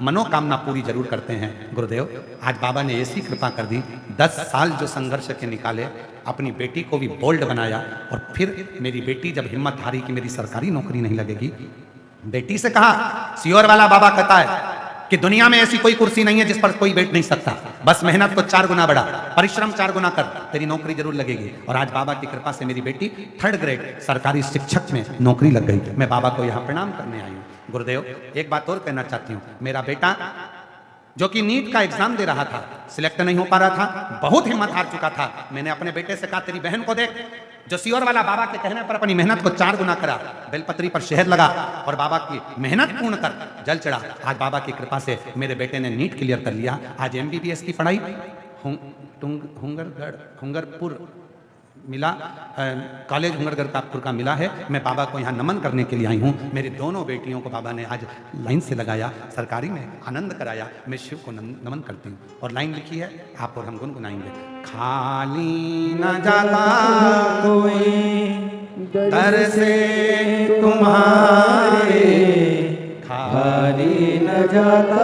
मनोकामना पूरी जरूर करते हैं। गुरुदेव, आज बाबा ने ऐसी कृपा कर दी, 10 साल जो संघर्ष के निकाले, अपनी बेटी को भी बोल्ड बनाया। और फिर मेरी बेटी जब हिम्मत हारी कि मेरी सरकारी नौकरी नहीं लगेगी, बेटी से कहा, सियोर वाला बाबा कहता है कि दुनिया में ऐसी कोई कुर्सी नहीं है जिस पर कोई बैठ नहीं सकता, बस मेहनत को 4 गुना बढ़ा, परिश्रम 4 गुना कर, तेरी नौकरी जरूर लगेगी। और आज बाबा की कृपा से मेरी बेटी 3rd ग्रेड सरकारी शिक्षक में नौकरी लग गई। मैं बाबा को यहाँ प्रणाम करने आई हूँ। गुरुदेव, एक बात और कहना चाहती हूँ, मेरा बेटा जो कि नीट का एग्जाम दे रहा था, सिलेक्ट नहीं हो पा रहा था, बहुत हिम्मत हार चुका था। मैंने अपने बेटे से कहा, तेरी बहन को देख, जो सियोर वाला बाबा के कहने पर अपनी मेहनत को 4 गुना करा, बेलपत्री पर शहद लगा और बाबा की मेहनत पूर्ण कर जल चढ़ा। आज बाबा की कृपा से मेरे बेटे ने नीट क्लियर कर लिया। आज MBBS की पढ़ाई हुंगरपुर मिला, कॉलेज हुंगरगरपुर का मिला है। मैं बाबा को यहाँ नमन करने के लिए आई हूँ। मेरी दोनों बेटियों को बाबा ने आज लाइन से लगाया, सरकारी में आनंद कराया। मैं शिव को नमन करती हूँ। और लाइन लिखी है, आप और हम गुनगुनाएंगे। खाली न जाता कोई दर से तुम्हारे, खाली न जाता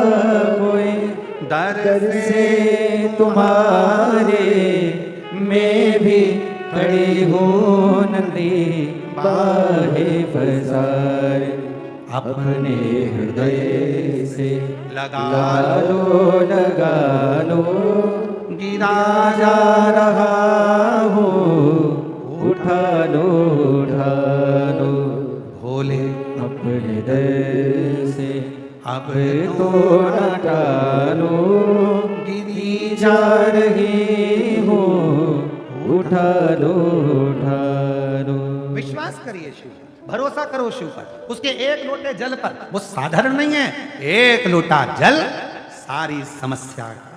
कोई दर से तुम्हारे, मैं भी खड़ी हूँ नंदी बाहे पसारे, अपने हृदय से लगा लो गिरा जा रहा हो, उठा लो भोले अपने हृदय से अब तो न टालो, गिरी जा रही हो, उठा लो। विश्वास करिए शिव, भरोसा करो शिव पर, उसके 1 लोटे जल पर। वो साधारण नहीं है, 1 लोटा जल सारी समस्या का।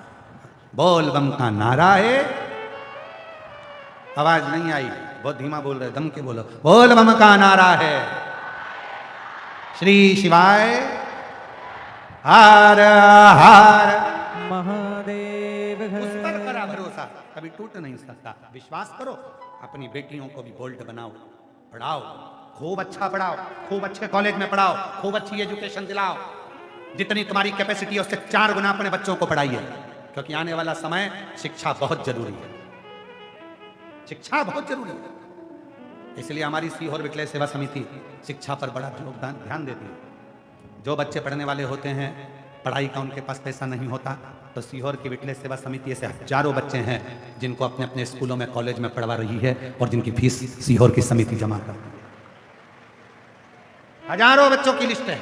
बोल बम का नारा है, आवाज नहीं आई, बहुत धीमा बोल रहे, दम के बोलो। बोल बम का नारा है, श्री शिवाय हर हर महादेव। उस पर करा भरोसा, कभी टूट नहीं सकता। विश्वास करो, अपनी बेटियों को भी बोल्ड बनाओ, पढ़ाओ, खूब अच्छा पढ़ाओ, खूब अच्छे कॉलेज में पढ़ाओ, खूब अच्छी एजुकेशन दिलाओ। जितनी तुम्हारी कैपेसिटी है उससे 4 गुना अपने बच्चों को पढ़ाइए, क्योंकि आने वाला समय शिक्षा बहुत जरूरी है। शिक्षा बहुत जरूरी है, इसलिए हमारी सीहोर विकलय सेवा समिति शिक्षा पर बड़ा योगदान ध्यान देती है। जो बच्चे पढ़ने वाले होते हैं, पढ़ाई का उनके पास पैसा नहीं होता, तो सीहोर की विकलय सेवा समिति ऐसे हजारों बच्चे हैं जिनको अपने अपने स्कूलों में, कॉलेज में पढ़वा रही है और जिनकी फीस सीहोर की समिति जमा करती है। हजारों बच्चों की लिस्ट है।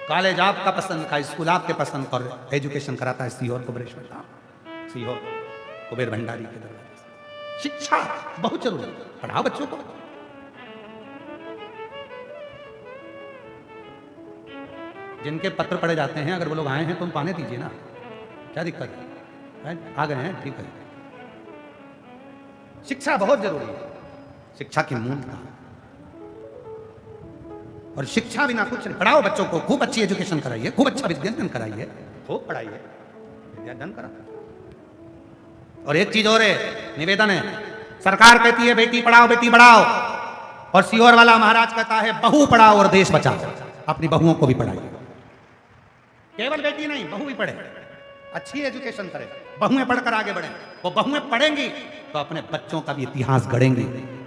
कॉलेज आपका पसंद का, स्कूल आपके पसंद का, और एजुकेशन कराता है सीहोर कुबेरेश्वर धाम, सीहोर कुबेर भंडारी के दरबार से। शिक्षा बहुत जरूरी है, पढ़ाओ बच्चों को। जिनके पत्र पढ़े जाते हैं, अगर वो लोग आए हैं तो उनको आने दीजिए ना, क्या दिक्कत है? आ गए हैं, ठीक है। शिक्षा बहुत जरूरी है, शिक्षा की मूलता। और शिक्षा बिना कुछ नहीं। पढ़ाओ बच्चों को, खूब अच्छी एजुकेशन कराइए, खूब अच्छा विद्यादान कराइए, खूब पढ़ाइए, विद्यादान करा। और एक चीज और है, निवेदन है, सरकार कहती है बेटी पढ़ाओ बेटी बढ़ाओ, और सीहोर वाला महाराज कहता है बहू पढ़ाओ और देश बचाओ। अपनी बहुओं को भी पढ़ाइए, केवल बेटी नहीं, बहू भी पढ़े, अच्छी एजुकेशन करे, बहुएं पढ़कर आगे बढ़े। वो बहुएं पढ़ेंगी तो अपने बच्चों का भी इतिहास गढ़ेंगी।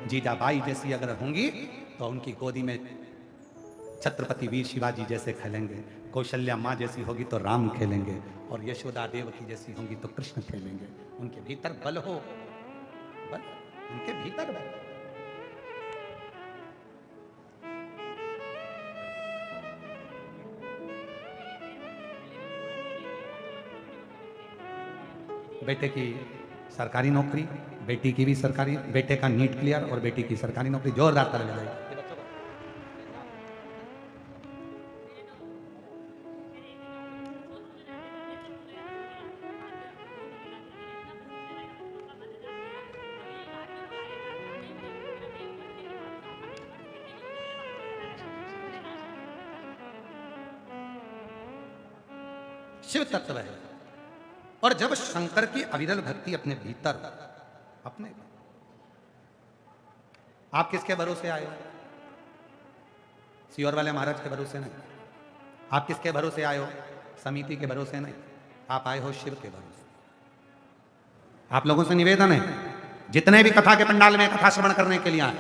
जीजाबाई जैसी अगर होंगी तो उनकी गोदी में छत्रपति वीर शिवाजी जैसे खेलेंगे, कौशल्या माँ जैसी होगी तो राम खेलेंगे, और यशोदा देवकी जैसी होंगी तो कृष्ण खेलेंगे। उनके भीतर बल हो, बल, उनके भीतर बल। बेटे की सरकारी नौकरी, बेटी की भी सरकारी, बेटे का नीट क्लियर और बेटी की सरकारी नौकरी। जोरदार ताली बजाइए। शिव तत्व है। और जब शंकर की अविरल भक्ति अपने भीतर, अपने, आप किसके भरोसे आए हो? सियोर वाले महाराज के भरोसे नहीं। आप किसके भरोसे आए हो? समिति के भरोसे नहीं। आप आए हो शिव के भरोसे। आप लोगों से निवेदन है, जितने भी कथा के पंडाल में कथा श्रवण करने के लिए आए,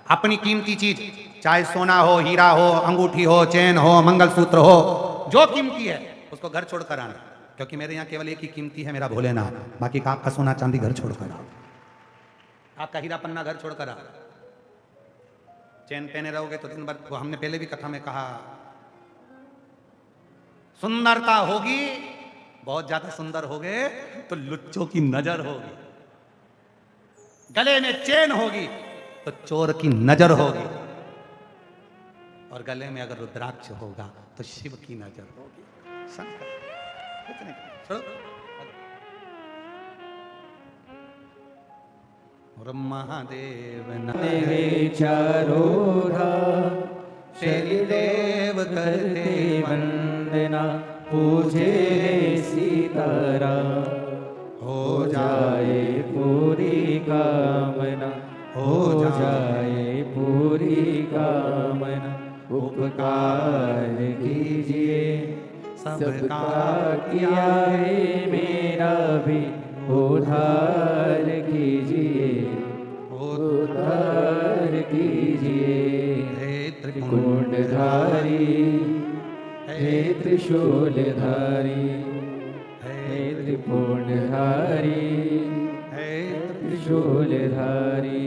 अपनी कीमती चीज, चाहे सोना हो, हीरा हो, अंगूठी हो, चैन हो, मंगलसूत्र हो, जो कीमती है उसको घर छोड़कर आना। क्योंकि मेरे यहाँ केवल एक ही कीमती है, मेरा भोलेनाथ। बाकी का आपका सोना चांदी घर छोड़कर आओ, आपका हीरा पन्ना घर छोड़कर आओ। चैन पहने रहोगे तो दिन भर, वो हमने पहले भी कथा में कहा, सुंदरता होगी, बहुत ज्यादा सुंदर हो गए तो लुच्चों की नजर होगी। गले में चैन होगी तो चोर की नजर होगी। और गले में अगर रुद्राक्ष होगा तो शिव की नजर होगी। शंकर, इतने छोड़ो। और महादेव हे चारोरा शनिदेव करते वंदना, पूजे सीतारा, हो जाए पूरी कामना, हो जाए पूरी कामना। उपकार कीजिए सबका किया है, मेरा भी उद्धार कीजिए, उद्धार कीजिए। हे त्रिकुंडधारी, हे त्रिशूलधारी, हे त्रिपुंडधारी, हे त्रिशूलधारी।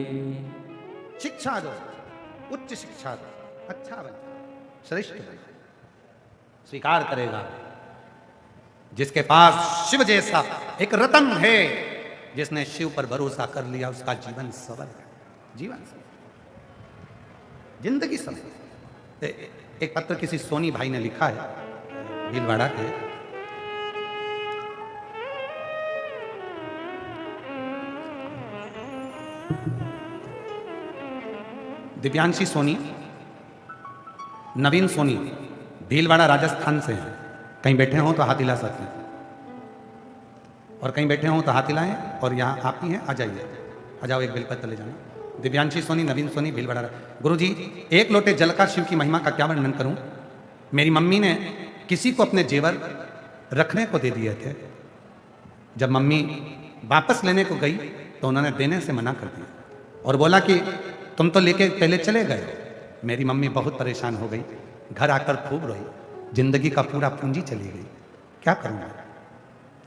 शिक्षा दो, उच्च शिक्षा दो, अच्छा बन, श्रेष्ठ बन, स्वीकार करेगा। जिसके पास शिव जैसा एक रतन है, जिसने शिव पर भरोसा कर लिया, उसका जीवन सफल है, जीवन सफल, जिंदगी सफल। एक पत्र किसी सोनी भाई ने लिखा है, भीलवाड़ा के, दिव्यांशी सोनी, नवीन सोनी, भीलवाड़ा राजस्थान से हैं। कहीं बैठे हों तो हाथ हिला सकते हैं, और कहीं बैठे हों तो हाथ हिलाएं। और यहाँ आप ही हैं, आ जाइए, आ जाओ, एक बेलपत्र ले जाना। दिव्यांशी सोनी, नवीन सोनी, भीलवाड़ा। गुरुजी, एक लोटे जल का शिव की महिमा का क्या वर्णन करूं? मेरी मम्मी ने किसी को अपने जेवर रखने को दे दिए थे। जब मम्मी वापस लेने को गई तो उन्होंने देने से मना कर दिया और बोला कि तुम तो लेके पहले चले गए। मेरी मम्मी बहुत परेशान हो गई, घर आकर खूब रोई, जिंदगी का पूरा पूंजी चली गई, क्या करूँगा।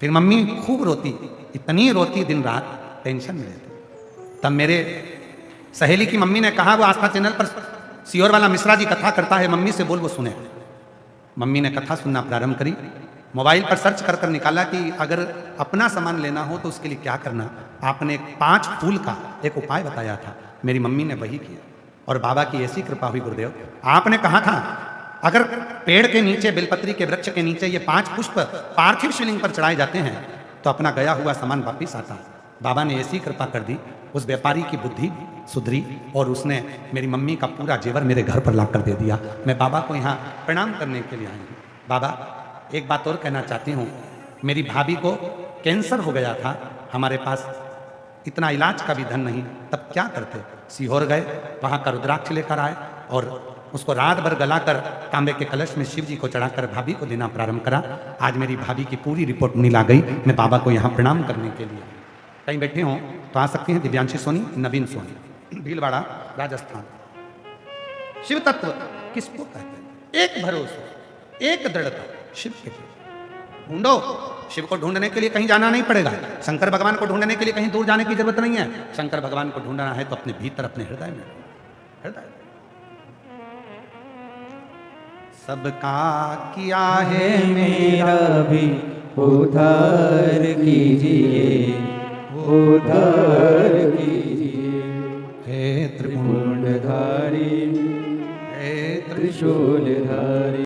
फिर मम्मी खूब रोती, इतनी रोती दिन रात, टेंशन में रहती। तब मेरे सहेली की मम्मी ने कहा, वो आस्था चैनल पर सियोर वाला मिश्रा जी कथा करता है, मम्मी से बोल वो सुने। मम्मी ने कथा सुनना प्रारंभ करी, मोबाइल पर सर्च कर कर निकाला कि अगर अपना सामान लेना हो तो उसके लिए क्या करना। आपने 5 फूल का एक उपाय बताया था, मेरी मम्मी ने वही किया और बाबा की ऐसी कृपा हुई। गुरुदेव, आपने कहा था अगर पेड़ के नीचे, बेलपत्री के वृक्ष के नीचे ये 5 पुष्प पार्थिव शिवलिंग पर चढ़ाए जाते हैं तो अपना गया हुआ सामान वापिस आता है। बाबा ने ऐसी कृपा कर दी, उस व्यापारी की बुद्धि सुधरी और उसने मेरी मम्मी का पूरा जेवर मेरे घर पर लाकर दे दिया। मैं बाबा को यहाँ प्रणाम करने के लिए आई हूँ। बाबा, एक बात और कहना चाहती हूँ, मेरी भाभी को कैंसर हो गया था, हमारे पास इतना इलाज का भी धन नहीं, तब क्या करते? सीहोर गए, वहाँ का रुद्राक्ष लेकर आए और उसको रात भर गलाकर तांबे के कलश में शिव जी को चढ़ाकर भाभी को देना प्रारंभ करा। आज मेरी भाभी की पूरी रिपोर्ट नीला गई। मैं बाबा को यहाँ प्रणाम करने के लिए, कहीं बैठे हों तो आ सकती हैं। दिव्यांशी सोनी, नवीन सोनी, भीलवाड़ा राजस्थान। शिव तत्व किसको कहते हैं? एक भरोसा, एक दृढ़ता, शिव के ढूंढो। शिव को ढूंढने के लिए कहीं जाना नहीं पड़ेगा, शंकर भगवान को ढूंढने के लिए कहीं दूर जाने की जरूरत नहीं है। शंकर भगवान को ढूंढना है तो अपने भीतर, अपने हृदय में, हृदय। सबका किया है मेरा भी उद्धार कीजिए, उद्धार कीजिए। हे त्रिपुंडधारी, हे त्रिशूलधारी।